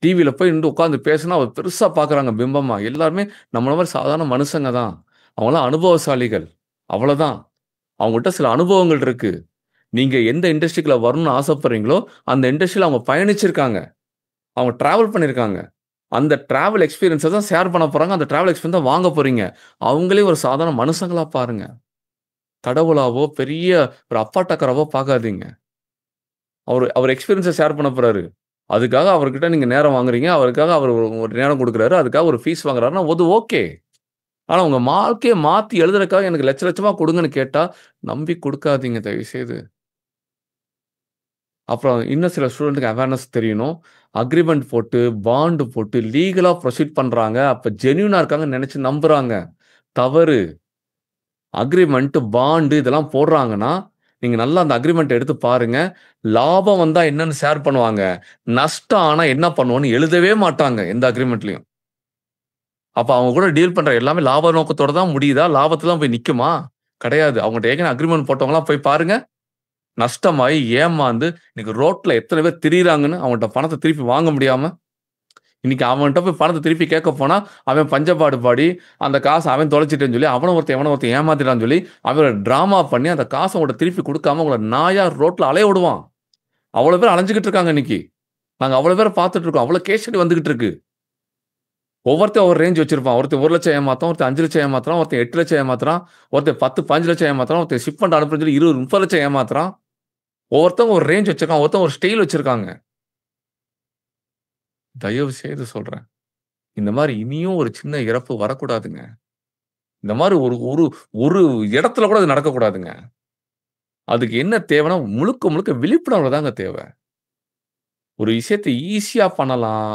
Speaker 1: டிவில போய் நிண்டு உட்கார்ந்து பேசுனா, அவ பெருசா பார்க்குறாங்க பிம்பமா. எல்லாருமே நம்மள மாரி சாதாரண மனுஷங்க தான். அவங்கலாம் அனுபவசாலிகள். அவ்வளோதான். அவங்ககிட்ட சில அனுபவங்கள் இருக்கு. நீங்க எந்த இண்டஸ்ட்ரிக்குள்ள வரணும்னு ஆசைப்படுறீங்களோ, அந்த இண்டஸ்ட்ரியில அவங்க பயணிச்சிருக்காங்க. அவங்க டிராவல் பண்ணியிருக்காங்க. அந்த டிராவல் எக்ஸ்பீரியன்ஸ தான் ஷேர் பண்ண போறாங்க. அந்த டிராவல் எக்ஸ்பீரியன்ஸ் தான் வாங்க போறீங்க. அவங்களே ஒரு சாதாரண மனுஷங்களா பாருங்க. கடவுளாவோ, பெரிய ஒரு அப்பாட்டக்கராவோ பார்க்காதீங்க. அவர் எக்ஸ்பீரியன்ஸ ஷேர் பண்ண போறாரு. அதுக்காக அவர்கிட்ட நீங்க நேரம் வாங்குறீங்க. அவருக்காக அவர் ஒரு நேரம் குடுக்குறாரு. அதுக்காக ஒரு ஃபீஸ் வாங்குறாருன்னா, அது ஓகே. ஆனா உங்க வாழ்க்கைய மாத்தி எழுதுறதுக்காக எனக்கு லட்ச லட்சமா குடுங்கன்னு கேட்டா, நம்பி குடுக்காதீங்க தயவுசெய்து. அப்புறம் இன்னும் சில ஸ்டூடண்ட்க்கு அவேர்னஸ் தெரியணும். அக்ரீமெண்ட் போட்டு, பாண்ட் போட்டு லீகலா ப்ரொசீட் பண்றாங்க. அப்ப ஜென்யூனா இருக்காங்கன்னு நெனச்சு நம்புறாங்க. தவறு. அக்ரீமெண்ட், பாண்ட் இதெல்லாம் போடுறாங்கன்னா, நீங்க நல்லா அந்த அக்ரீமெண்ட் எடுத்து பாருங்க. லாபம் வந்தா என்னன்னு ஷேர் பண்ணுவாங்க. நஷ்டம் ஆனா என்ன பண்ணுவோம்னு எழுதவே மாட்டாங்க. எந்த அக்ரீமெண்ட்லயும். அப்ப அவங்க கூட டீல் பண்ற எல்லாமே லாப நோக்கத்தோட தான் முடியுதா? லாபத்துல தான் போய் நிக்குமா? கிடையாது. அவங்கட்ட ஏற்கனவே அக்ரீமெண்ட் போட்டவங்கலாம் போய் பாருங்க. நஷ்டமாயி, ஏமாந்து, இன்னைக்கு ரோட்ல எத்தன பேர் திரியிறாங்கன்னு அவன்ட்ட பணத்த திருப்பி வாங்க முடியாம. இன்னைக்கு அவன்ட்ட போய் பணத்த திருப்பி கேட்க போனா, அவன் பஞ்சப்பாடு பாடி, அந்த காச அவன் தொலைச்சிட்டேன்னு சொல்லி, அவன ஒருத்தன் ஏமாத்திட்டான்னு சொல்லி, அவன் டிராமா பண்ணி அந்த காச உங்கள்ட்ட திருப்பி குடுக்காம உங்கள நாயா ரோட்ல அலைய விடுவான். அவ்வளோ பேர் அலைஞ்சுகிட்டு இருக்காங்க இன்னைக்கு. நாங்க அவ்வளோ பேர பார்த்துட்டு இருக்கோம். அவ்வளோ கேஸ் ஸ்டடி வந்துகிட்டு இருக்கு. ஒவ்வொருத்தன் ஒவ்வொரு ரேஞ்ச் வச்சிருப்பான். ஒருத்தன் 1,00,000 ஏமாத்துறான், ஒருத்தன் 5,00,000 ஏமாத்துறான், ஒருத்தன் 8,00,000 ஏமாத்துறான், ஒருத்தன் 10, 15,00,000 ஏமாத்துறான், ஒருத்தன் ஷிப்மெண்ட் அனுப்புறேன்னு சொல்லி 20, 30,00,000 ஏமாத்துறான். ஒவ்வொருத்தவங்க ஒரு ரேஞ்ச் வச்சிருக்கான். ஒருத்தன் ஒரு ஸ்டைல் வச்சிருக்காங்க. தயவு செய்து சொல்றேன். இந்த மாரி இனியும் ஒரு சின்ன இறப்பு வரக்கூடாதுங்க. இந்த மாரி ஒரு ஒரு ஒரு இடத்துல கூட அது நடக்கக்கூடாதுங்க. அதுக்கு என்ன தேவைன்னா, முழுக்க முழுக்க விழிப்புணர்வு தாங்க தேவ. ஒரு விஷயத்த ஈஸியா பண்ணலாம்.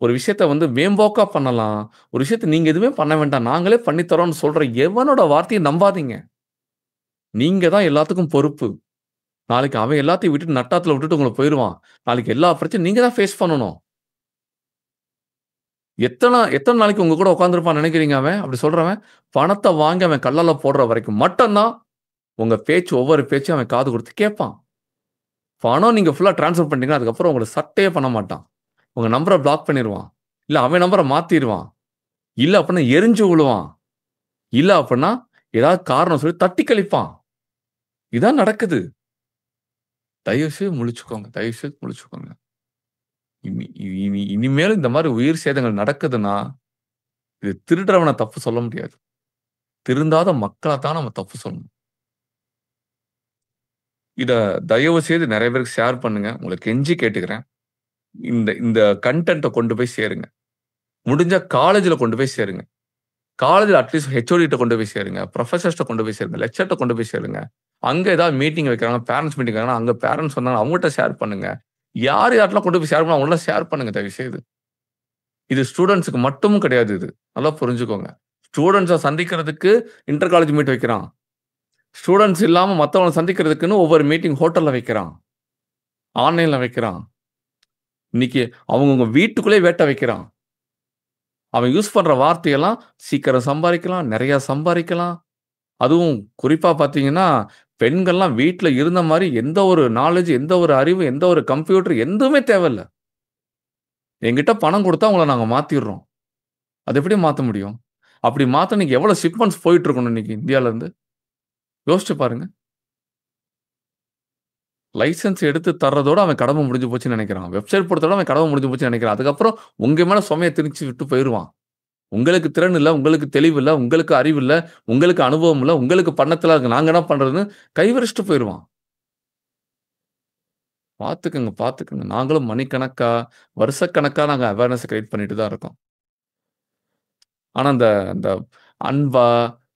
Speaker 1: ஒரு விஷயத்த வந்து மேம்போக்கா பண்ணலாம். ஒரு விஷயத்த நீங்க எதுவுமே பண்ண வேண்டாம். நாங்களே பண்ணி தர்றோம்னு சொல்ற எவனோட வார்த்தையும் நம்பாதீங்க. நீங்க தான் எல்லாத்துக்கும் பொறுப்பு. நாளைக்கு அவன் எல்லாத்தையும் விட்டுட்டு நட்டாத்துல விட்டுட்டு உங்கள போயிருவான். நாளைக்கு எல்லா பிரச்சனையும் நீங்க தான் ஃபேஸ் பண்ணணும். எத்தன நாளைக்கு உங்க கூட உட்கார்ந்திருப்பான்னு நினைக்கிறீங்க அவன்? அப்படி சொல்றவன். பணத்த வாங்கி அவன் கல்லால போடுற வரைக்கும் மட்டும் தான் உங்க பேச்சு ஒவ்வொரு பேச்சும் அவன் காது குடுத்து கேட்பான். பணம் நீங்க ஃபுல்லா ட்ரான்ஸ்ஃபர் பண்ணிட்டீங்கன்னா, அதுக்கப்புறம் உங்கள சட்டையே பண்ண மாட்டான். உங்க நம்பர பிளாக் பண்ணிருவான். இல்ல அவன் நம்பர மாத்திருவான். இல்ல அப்படின்னா எரிஞ்சு விழுவான். இல்ல அப்படின்னா ஏதாவது காரணம் சொல்லி தட்டி கழிப்பான். இதான் நடக்குது. தயவு செய்து முழிச்சுக்கோங்க. தயவு செய்து முழிச்சுக்கோங்க. இனிமேல் இந்த மாதிரி உயிர் சேதங்கள் நடக்குதுன்னா, இது திருடுறவன தப்பு சொல்ல முடியாது. திருந்தாத மக்களத்தான் நம்ம தப்பு சொல்லணும். இத தயவு செய்து நிறைய பேருக்கு ஷேர் பண்ணுங்க. உங்கள கெஞ்சி கேட்டுக்கிறேன். இந்த கன்டென்ட்ட கொண்டு போய் சேருங்க. முடிஞ்சா காலேஜ்ல கொண்டு போய் சேருங்க. காலேஜ்ல அட்லீஸ்ட் ஹெச்ஓடிட்ட கொண்டு போய் சேருங்க. புரொஃபசர்ஸ்ட்ட கொண்டு போய் சேருங்க. லெக்சர்ட்ட கொண்டு போய் சேருங்க. அங்க ஏதாவது மீட்டிங் வைக்கிறாங்க, பேரண்ட்ஸ் மீட்டிங் வைக்கிறாங்கன்னா, அங்க பேரண்ட்ஸ் வந்தாங்கன்னா அவங்ககிட்ட ஷேர் பண்ணுங்க. யாரெல்லாம் கொண்டு போய் ஷேர் பண்ண அவங்கலாம் ஷேர் பண்ணுங்க தயவு செய்து. இது ஸ்டூடண்ட்ஸ்க்கு மட்டும் கிடையாது இது. நல்லா புரிஞ்சுக்கோங்க. ஸ்டூடண்ட்ஸ சந்திக்கிறதுக்கு இன்டர் காலேஜ் மீட் வைக்கிறான். ஸ்டூடண்ட்ஸ் இல்லாம மத்தவங்கள சந்திக்கிறதுக்குன்னு ஒவ்வொரு மீட்டிங் ஹோட்டல்ல வைக்கிறான். ஆன்லைன்ல வைக்கிறான். இன்னைக்கு அவங்கவங்க வீட்டுக்குள்ளே வேட்ட வைக்கிறான். அவன் யூஸ் பண்ற வார்த்தையெல்லாம் சீக்கிரம் சம்பாதிக்கலாம், நிறைய சம்பாதிக்கலாம். அதுவும் குறிப்பா பார்த்தீங்கன்னா, பெண்கள்லாம் வீட்ல இருந்த மாரி எந்த ஒரு நாலேட்ஜ், எந்த ஒரு அறிவு, எந்த ஒரு கம்ப்யூட்டர் எதுவுமே தேவையில்ல. என்கிட்ட பணம் குடுத்தா உங்கள நாங்க மாத்திர்றோம். அது எப்படி மாத்த முடியும்? அப்படி மாத்த இன்னைக்கு எவ்வளவு ஷிப்மெண்ட்ஸ் போயிட்டு இருக்கணும் இன்னைக்கு இந்தியால இருந்து? யோசிச்சு பாருங்க. லைசென்ஸ் எடுத்து தர்றதோட அவன் கடமை முடிஞ்சு போச்சுன்னு நினைக்கிறான். வெப்சைட் போடுறதோட அவன் கடமை முடிஞ்சு போச்சுன்னு நினைக்கிறான். அதுக்கப்புறம் உங்க மேல சுமைய திணிச்சு விட்டு போயிருவான். உங்களுக்கு திறன் இல்ல, உங்களுக்கு தெளிவு இல்ல, உங்களுக்கு அறிவு இல்ல, உங்களுக்கு அனுபவம் இல்ல, உங்களுக்கு பண்ணத்துல இருக்கு. நாங்க என்ன பண்றதுன்னு கைவிரிச்சுட்டு போயிருவான். பாத்துக்கங்க, பாத்துக்கங்க. நாங்களும் மணிக்கணக்கா, வருஷக்கணக்கா நாங்க அவேர்னஸ் கிரியேட் பண்ணிட்டு தான் இருக்கோம். ஆனா அந்த அந்த அன்பா,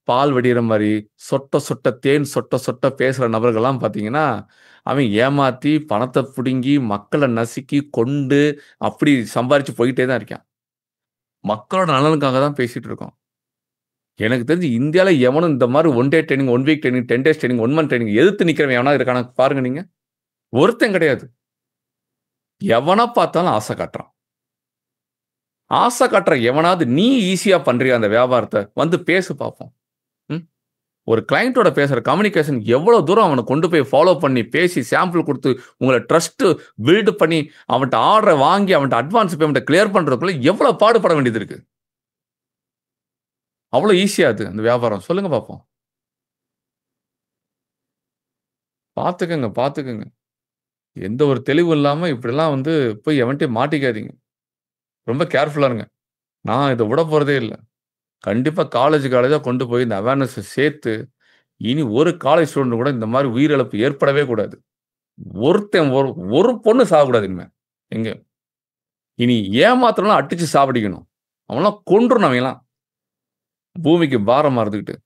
Speaker 1: பால் வடியிற மாரி, சொட்ட சொட்ட தேன் சொட்ட சொட்ட பேசுற நபர்கள்லாம் பார்த்தீங்கன்னா, அவன் ஏமாத்தி, பணத்த புடுங்கி, மக்கள நசுக்கி, கொண்டு, அப்படி சம்பாரிச்சு போயிட்டே தான் இருக்கான். மக்களோட நலனுக்காக தான் பேசிட்டு இருக்கோம். எனக்கு தெரிஞ்சு இந்தியால எவனும் இந்த மாரி 1 day training, 1 week training, 10 days training, 1 month training எதிர்த்து நிக்கிறவன் எவனாவது இருக்கானா பாருங்க நீங்க. ஒருத்தன் கிடையாது. எவன பார்த்தாலும் ஆசை காட்டுறான். ஆசை காட்டுற எவனாவது நீ ஈஸியா பண்றியா அந்த வியாபாரத்த? வந்து பேசு பார்ப்போம். ம். ஒரு கிளையன்ட்டோட பேசுற கம்யூனிகேஷன் எவ்வளவு தூரம் அவன கொண்டு போய் ஃபாலோ பண்ணி, பேசி, சாம்பிள் குடுத்து, உங்கள ட்ரஸ்ட் பில்ட் பண்ணி, அவன்ட்ட ஆர்டர வாங்கி, அவன்ட்ட அட்வான்ஸ் பேமெண்ட்ட கிளியர் பண்றதுக்குள்ள எவ்வளவு பாடுபட வேண்டியது இருக்கு. அவ்வளவு ஈஸியா அது அந்த வியாபாரம். சொல்லுங்க பார்ப்போம். பார்த்துக்கங்க, பார்த்துக்கங்க. எந்த ஒரு தெளிவும் இல்லாம இப்படிலாம் வந்து போய் எவன்ட்டயும் மாட்டிக்காதீங்க. ரொம்ப கேர்ஃபுல்லா இருங்க. நான் இத விட போறதே இல்ல. கண்டிப்பா காலேஜா கொண்டு போய் இந்த அவேர்னஸ சேர்த்து, இனி ஒரு காலேஜ் ஸ்டூடண்ட் கூட இந்த மாரி உயிரிழப்பு ஏற்படவே கூடாது. ஒருத்தன் ஒரு பொண்ணு சாகக்கூடாது இனிமே. எங்க? இனி ஏமாத்துறவன அடிச்சு சாவடிக்கணும். அவன்லாம் கொன்றணும் அவன்லாம். பூமிக்கு பாரமா இருந்துகிட்டு.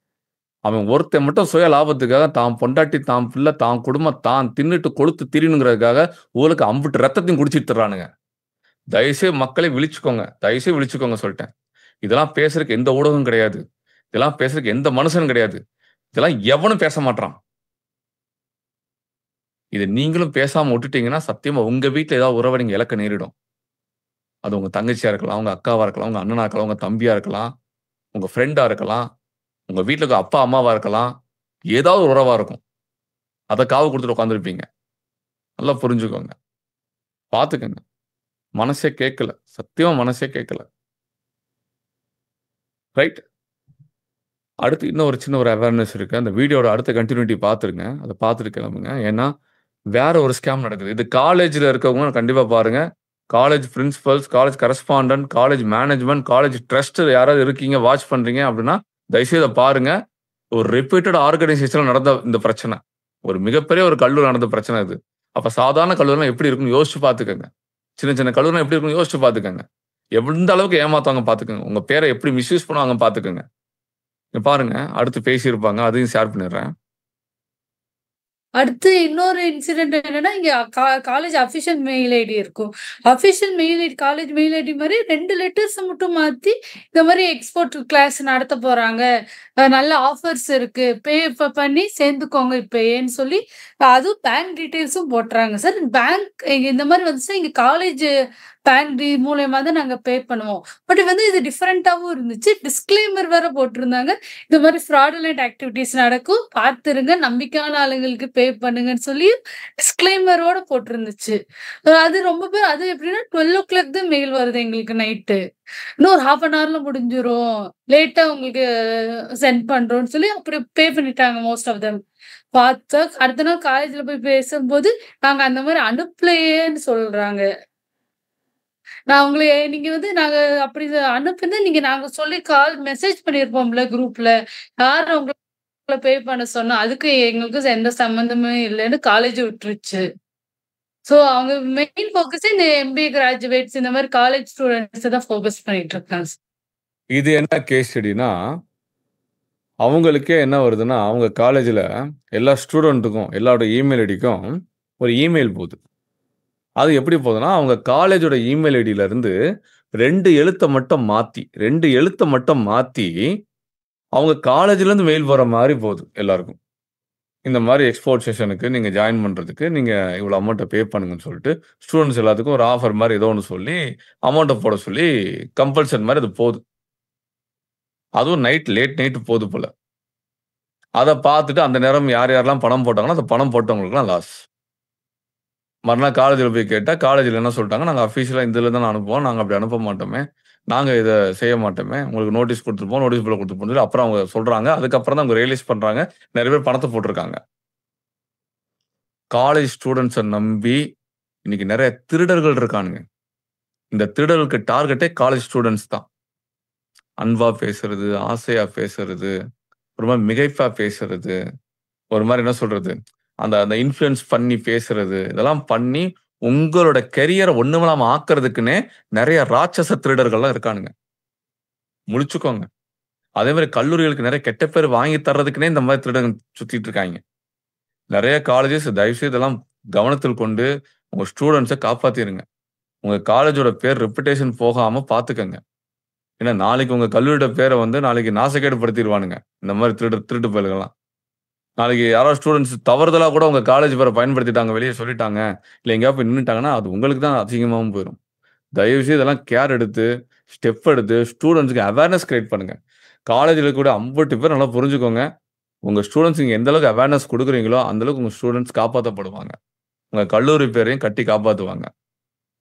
Speaker 1: அவன் ஒருத்தன் மட்டும் சுய லாபத்துக்காக தான் பொண்டாட்டி, தான் பிள்ளை, தான் குடும்பம், தான் தின்னுட்டு கொழுத்து திரியணுங்கிறதுக்காக ஊருக்கு அம்புட்டு ரத்தத்தையும் குடிச்சிட்டு திர்றானுங்க. தயவுசெய்து மக்களே விழிச்சுக்கோங்க. தயவுசெய்து விழிச்சுக்கோங்க சொல்ட்டேன். இதெல்லாம் பேசுறதுக்கு எந்த ஊடகம் கிடையாது. இதெல்லாம் பேசுறதுக்கு எந்த மனுஷனும் கிடையாது. இதெல்லாம் எவனும் பேச மாட்றான். இத நீங்களும் பேசாம விட்டுட்டீங்கன்னா, சத்தியமா உங்க வீட்ல ஏதாவது உறவ நீங்க இழக்க நேரிடும். அது உங்க தங்கச்சியா இருக்கலாம், உங்க அக்காவா இருக்கலாம், உங்க அண்ணனா இருக்கலாம், உங்க தம்பியா இருக்கலாம், உங்க ஃப்ரெண்டா இருக்கலாம், உங்க வீட்ல இருக்க அப்பா, அம்மாவா இருக்கலாம். ஏதாவது ஒரு உறவா இருக்கும். அத காவு குடுத்துட்டு உட்கார்ந்திருப்பீங்க. நல்லா புரிஞ்சுக்கோங்க. பார்த்துக்கங்க. மனசே கேட்கல. சத்தியமா மனசே கேட்கல. ரைட். அடுத்து இன்னும் ஒரு சின்ன ஒரு அவேர்னஸ் இருக்கு. அந்த வீடியோட அடுத்த கன்டினியூட்டி பார்த்துருங்க. அத பார்த்துட்டு கிளம்புங்க. ஏன்னா, வேற ஒரு ஸ்கேம் நடக்குது. இது காலேஜ்ல இருக்கவங்க கண்டிப்பா பாருங்க. College principles, college correspondent, college management, college trust யாராவது இருக்கீங்க, வாட்ச் பண்றீங்க அப்படின்னா, தயவுசெய்து இத பாருங்க. ஒரு ரெப்யூட்டட் ஆர்கனைசேஷன்ல நடந்த இந்த பிரச்சனை. ஒரு மிகப்பெரிய ஒரு கல்லூரில நடந்த பிரச்சனை இது. அப்ப சாதாரண கல்லூரிலாம் எப்படி இருக்கும்னு யோசிச்சு பார்த்துக்கங்க. சின்ன சின்ன கல்லூரிலாம் எப்படி இருக்கும்னு யோசிச்சு பார்த்துக்கங்க. எந்த அளவுக்கு ஏமாத்துவாங்க பார்த்துக்கங்க. உங்க பேர எப்படி மிஸ்யூஸ் பண்ணுவாங்க பார்த்துக்கங்க. இங்க பாருங்க, அடுத்து பேசியிருப்பாங்க. அதையும் ஷேர் பண்ணிடுறேன்.
Speaker 2: அடுத்து இன்னொரு இன்சிடென்ட் என்னன்னா, இங்க காலேஜ் அஃபிஷியல் மெயில் ஐடி இருக்கும். Official mail ID college mail ID மாரி 2 லெட்டர்ஸ மட்டும் மாத்தி, இந்த மாரி எக்ஸ்போர்ட் கிளாஸ் நடத்த போறாங்க. நல்ல ஆஃபர்ஸ் இருக்கு. பே பண்ணி சேர்ந்துக்கோங்க இப்பயேன்னு சொல்லி, அதுவும் பேங்க் டீட்டெயில்ஸும் போட்றாங்க சார். பேங்க் இந்த மாரி வந்துச்சுன்னா, எங்க காலேஜ் பேங்க் மூலியமா தான் நாங்க பே பண்ணுவோம். பட் வந்து இது டிஃபரெண்ட்டாவும் இருந்துச்சு. டிஸ்க்ளைமர் வேற போட்டிருந்தாங்க. இந்த மாரி ஃப்ராடுலன்ட் ஆக்டிவிட்டீஸ் நடக்கும். பார்த்துருங்க. நம்பிக்கையான ஆளுங்களுக்கு பே பண்ணுங்கன்னு சொல்லி டிஸ்க்ளைமரோட போட்டிருந்துச்சு. அது ரொம்ப பேர் அது எப்படின்னா 12:00 தான் மெயில் வருது எங்களுக்கு நைட்டு. இன்னும் ஒரு 1/2 அன் ஹவர்ல முடிஞ்சிரும். லேட்டா உங்களுக்கு சென்ட் பண்றோம்ன்னு சொல்லி அப்படி பே பண்ணிட்டாங்க மோஸ்ட் ஆஃப் தெம். பார்த்தா அடுத்த நாள் காலேஜ்ல போய் பேசும்போது, நாங்க அந்த மாரி அனுப்பலையேன்னு சொல்றாங்க. நான் உங்கள நீங்க வந்து நாங்க அப்படி அனுப்புனா நாங்க சொல்லி மெசேஜ் பண்ணியிருப்போம்ல குரூப்ல. யார் உங்கள பே பண்ண சொன்னா? அதுக்கும் எங்களுக்கும் எந்த சம்மந்தமே இல்லன்னு காலேஜ் விட்டுருச்சு. ஸோ அவங்க மெயின் ஃபோக்கஸே இந்த எம்பிஏ கிராஜுவேட்ஸ் இந்த மாரி காலேஜ் ஸ்டூடண்ட்ஸ தான் ஃபோக்கஸ் பண்ணிட்டு இருக்காங்க.
Speaker 1: இது என்ன கேஸ் ஸ்டடின்னா, அவங்களுக்கே என்ன வருதுன்னா, அவங்க காலேஜ்ல எல்லா ஸ்டூடண்ட்டுக்கும், எல்லாரோட இமெயில் ஐடிக்கும் ஒரு இமெயில் போகுது. அது எப்படி போகுதுன்னா, அவங்க காலேஜோட இமெயில் ஐடியிலருந்து 2 எழுத்த மட்டும் மாத்தி, அவங்க காலேஜ்லேருந்து மெயில் வர மாரி போகுது எல்லாருக்கும். இந்த மாரி எக்ஸ்போர்ட் செஷனுக்கு நீங்க ஜாயின் பண்றதுக்கு, நீங்க இவ்வளோ அமௌண்ட்ட பே பண்ணுங்கன்னு சொல்லிட்டு, ஸ்டூடண்ட்ஸ் எல்லாத்துக்கும் ஒரு ஆஃபர் மாரி ஏதோ ஒண்ணு சொல்லி, அமௌண்ட்ட போட சொல்லி கம்பல்ஷன் மாரி அது போகுது. அதுவும் லேட் நைட் போகுது போல. அத பார்த்துட்டு அந்த நேரம் யார் யாரெல்லாம் பணம் போட்டாங்களோ, அந்த பணம் போட்டவங்களுக்குலாம் லாஸ். மறுநாள் காலேஜ்ல போய் கேட்டா, காலேஜ்ல என்ன சொல்ட்டாங்க, "நாங்க அஃபிஷியலா இதுல தான அனுப்புவோம். நாங்க அப்படி அனுப்ப மாட்டோமே. நாங்க இத செய்ய மாட்டோமே. உங்களுக்கு நோட்டீஸ் குடுத்துருப்போம். நோட்டீஸ் போர்ட்ல குடுத்துருப்போம்ன்னு" சொல்லி அப்புறம் அவங்க சொல்றாங்க. அதுக்கப்புறம் தான் அவங்க ரியலைஸ் பண்றாங்க. நெறைய பேர் பணத்த போட்டுருக்காங்க. காலேஜ் ஸ்டூடண்ட்ஸ நம்பி இன்னைக்கு நெறைய திருடர்கள் இருக்கானுங்க. இந்த திருடர்களுக்கு டார்கெட்டே காலேஜ் ஸ்டூடண்ட்ஸ் தான். அன்பா பேசுறது, ஆசையா பேசுறது, ஒரு மாரி மிகைப்பா பேசுறது, ஒரு மாரி என்ன சொல்றது, அந்த அந்த இன்ஃப்ளூயன்ஸ் பண்ணி பேசுறது, இதெல்லாம் பண்ணி உங்களோட கெரியர ஒண்ணுமில்லாம ஆக்குறதுக்குன்னே நெறைய ராட்சச திருடர்கள்லாம் இருக்கானுங்க. முழிச்சுக்கோங்க. அதே மாரி கல்லூரிகளுக்கு நெறைய கெட்ட பேர் வாங்கி தர்றதுக்குன்னே இந்த மாரி திருடங்க சுத்திட்டு இருக்காய்ங்க. நெறைய காலேஜஸ் தயவுசெய்து இதெல்லாம் கவனத்தில் கொண்டு உங்க ஸ்டூடண்ட்ஸ காப்பாத்திருங்க. உங்க காலேஜோட பேர் ரெப்புடேஷன் போகாம பாத்துக்கங்க. ஏன்னா நாளைக்கு உங்க கல்லூரியோட பேர வந்து நாளைக்கு நாசகேடு படுத்திருவானுங்க. இந்த மாரி திருட்டு பயலுகலாம். நாளைக்கு யாராவது ஸ்டூடண்ட்ஸ் தவறுதலா கூட உங்க காலேஜ் பேர பயன்படுத்திட்டாங்க, வெளிய சொல்லிட்டாங்க, இல்ல எங்கேயாவது போய் நின்னுட்டாங்கன்னா, அது உங்களுக்கு தான் அசிங்கமாவும் போயிரும். தயவுசெய்து இதெல்லாம் கேர் எடுத்து, ஸ்டெப் எடுத்து ஸ்டூடண்ட்ஸ்க்கு அவேர்னஸ் கிரியேட் பண்ணுங்க. காலேஜ்ல இருக்கக்கூடிய 50 பேர் நல்லா புரிஞ்சுக்கோங்க. உங்க ஸ்டூடண்ட்ஸ் நீங்க எந்த அளவுக்கு அவேர்னஸ் குடுக்குறீங்களோ, அந்த அளவுக்கு உங்க ஸ்டூடண்ட்ஸ் காப்பாத்தப்படுவாங்க. உங்க கல்லூரி பேரையும் கட்டி காப்பாத்துவாங்க.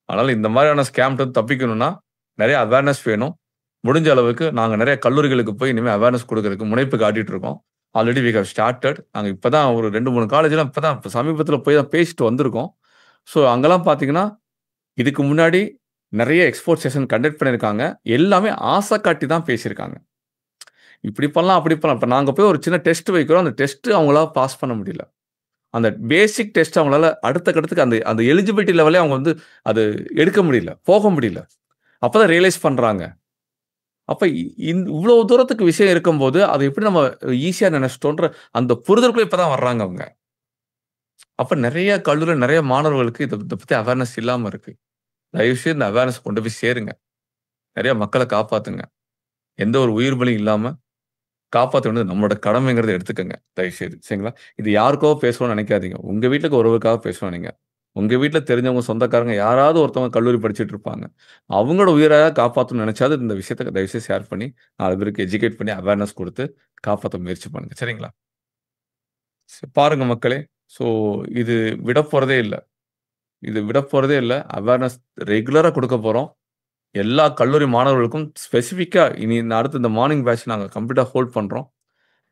Speaker 1: அதனால இந்த மாதிரியான ஸ்கேம்ட்டருந்து தப்பிக்கணும்னா, நெறைய அவேர்னஸ் வேணும். முடிஞ்ச அளவுக்கு நாங்க நெறைய கல்லூரிகளுக்கு போய் இனிமே அவேர்னஸ் குடுக்குறதுக்கு முனைப்பு காட்டிட்டு இருக்கோம். Already we have started. நாங்க இப்ப தான் ஒரு 2, 3 காலேஜ்லாம் இப்ப சமீபத்தில போய் தான் பேசிட்டு வந்திருக்கோம். ஸோ அங்கலாம் பார்த்தீங்கன்னா, இதுக்கு முன்னாடி நெறைய எக்ஸ்போர்ட் செஷன் கண்டக்ட் பண்ணியிருக்காங்க. எல்லாமே ஆசை காட்டி தான் பேசியிருக்காங்க. இப்படி பண்ணலாம், அப்படி பண்ணலாம். இப்ப நாங்க போய் ஒரு சின்ன டெஸ்ட் வைக்கிறோம். அந்த டெஸ்ட் அவங்களால பாஸ் பண்ண முடியல. அந்த பேசிக் டெஸ்ட் அவங்களால அடுத்த கட்டத்துக்கு அந்த அந்த எலிஜிபிலிட்டி லெவலே அவங்க வந்து அது எடுக்க முடியல. போக முடியல. அப்பதான் ரியலைஸ் பண்றாங்க. அப்ப இவ்ளோ தூரத்துக்கு விஷயம் இருக்கும்போது, அத எப்படி நம்ம ஈஸியா நெனச்சுட்டோன்ற அந்த புரிதலுக்குள்ள இப்ப தான் வர்றாங்க அவங்க. அப்ப நெறைய கல்லூரில நெறைய மாணவர்களுக்கு இத பத்தி அவேர்னஸ் இல்லாம இருக்கு. தயவு செய்து இந்த அவேர்னஸ் கொண்டு போய் சேருங்க. நெறைய மக்கள காப்பாத்துங்க. எந்த ஒரு உயிர் பலியும் இல்லாம காப்பாத்த வேண்டியது நம்மளோட கடமைங்கிறத எடுத்துக்கங்க. தயவு செய்து. சரிங்களா? இது யாருக்கோ பேசணும்னு நெனைக்காதீங்க. உங்க வீட்டுக்கு ஒருவருக்காக பேசணும் நீங்க. உங்க வீட்ல தெரிஞ்சவங்க, சொந்தக்காரங்க யாராவது ஒருத்தவங்க கல்லூரி படிச்சுட்டு இருப்பாங்க. அவங்களோட உயிர காப்பாத்தணும்னு நெனைச்சாவது இந்த விஷயத்த தயவுசெய்து ஷேர் பண்ணி, 4 பேருக்கு எஜுகேட் பண்ணி அவேர்னஸ் குடுத்து காப்பாத்த முயற்சி பண்ணுங்க. சரிங்களா? பாருங்க மக்களே. ஸோ இது விடப்போறதே இல்ல. இது விடப்போறதே இல்ல. அவேர்னஸ் ரெகுலரா குடுக்க போறோம். எல்லா கல்லூரி மாணவர்களுக்கும் ஸ்பெசிஃபிக்கா இனி அடுத்து இந்த மார்னிங் பேட்ச் நாங்க கம்ப்ளீட்டா ஹோல்ட் பண்றோம்.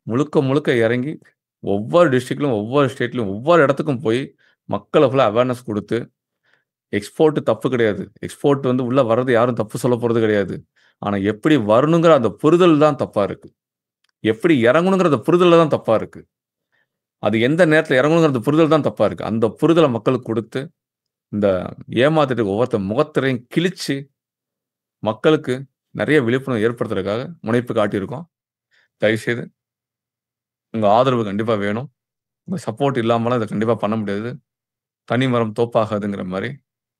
Speaker 1: முழுக்க முழுக்க இறங்கி ஒவ்வொரு டிஸ்ட்ரிக்ட்லயும், ஒவ்வொரு ஸ்டேட்லயும், ஒவ்வொரு இடத்துக்கும் போய் மக்கள ஃபுல்லா அவேர்னஸ் குடுத்து, எக்ஸ்போர்ட் தப்பு கிடையாது. எக்ஸ்போர்ட் வந்து உள்ள வர்றது யாரும் தப்பு சொல்லப் போறது கிடையாது. ஆனா எப்படி வரணுங்கிற அந்த புரிதல் தான் தப்பா இருக்கு. எப்படி இறங்கணுங்கிற அந்த புரிதல்ல தான் தப்பா இருக்கு. அது எந்த நேரத்துல இறங்கணுங்கிற அந்த புரிதல் தான் தப்பா இருக்கு. அந்த புரிதல மக்களுக்கு குடுத்து, இந்த ஏமாத்திட்டு ஒவ்வொருத்தர் முகத்திரையும் கிழிச்சு, மக்களுக்கு நெறைய விழிப்புணர்வு ஏற்படுத்துறதுக்காக முனைப்பு காட்டியிருக்கோம். தயவுசெய்து உங்க ஆதரவு கண்டிப்பா வேணும். உங்க சப்போர்ட் இல்லாமலாம் இத கண்டிப்பா பண்ண முடியாது. "தனி மரம் தோப்பாகாதுங்கிற" மாரி,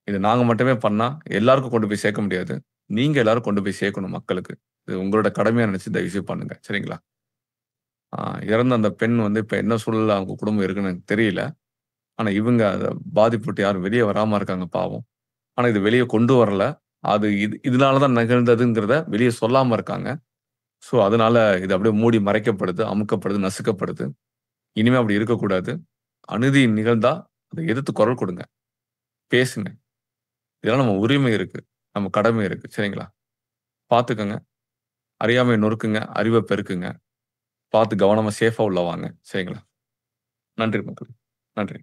Speaker 1: இது நாங்க மட்டுமே பண்ணா எல்லாருக்கும் கொண்டு போய் சேர்க்க முடியாது. நீங்க எல்லாரும் கொண்டு போய் சேர்க்கணும் மக்களுக்கு. இது உங்களோட கடமையா நெனச்சு தயவுசெய்து பண்ணுங்க. சரிங்களா? ஆ இறந்த அந்த பெண் வந்து இப்ப என்ன சூழல்ல அவங்க குடும்பம் இருக்குன்னு எனக்கு தெரியல. ஆனா இவங்க அத பாதிப்புட்டு யாரும் வெளிய வராம இருக்காங்க பாவம். ஆனா இது வெளிய கொண்டு வரல. அது இதனால தான் நிகழ்ந்ததுங்கிறத வெளிய சொல்லாம இருக்காங்க. ஸோ அதனால இது அப்படியே மூடி மறைக்கப்படுது, அமுக்கப்படுது, நசுக்கப்படுது. இனிமே அப்படி இருக்கக்கூடாது. அநீதி நிகழ்ந்தா அத எதிர்த்து குரல் கொடுங்க. பேசுங்க. இதெல்லாம் நம்ம உரிமை இருக்கு. நம்ம கடமை இருக்கு. சரிங்களா? பார்த்துக்கங்க. அறியாமைய நொறுக்குங்க, அறிவ பெருக்குங்க. பார்த்து கவனமா சேஃபா உள்ள வாங்க. சரிங்களா? நன்றி மக்களே. நன்றி.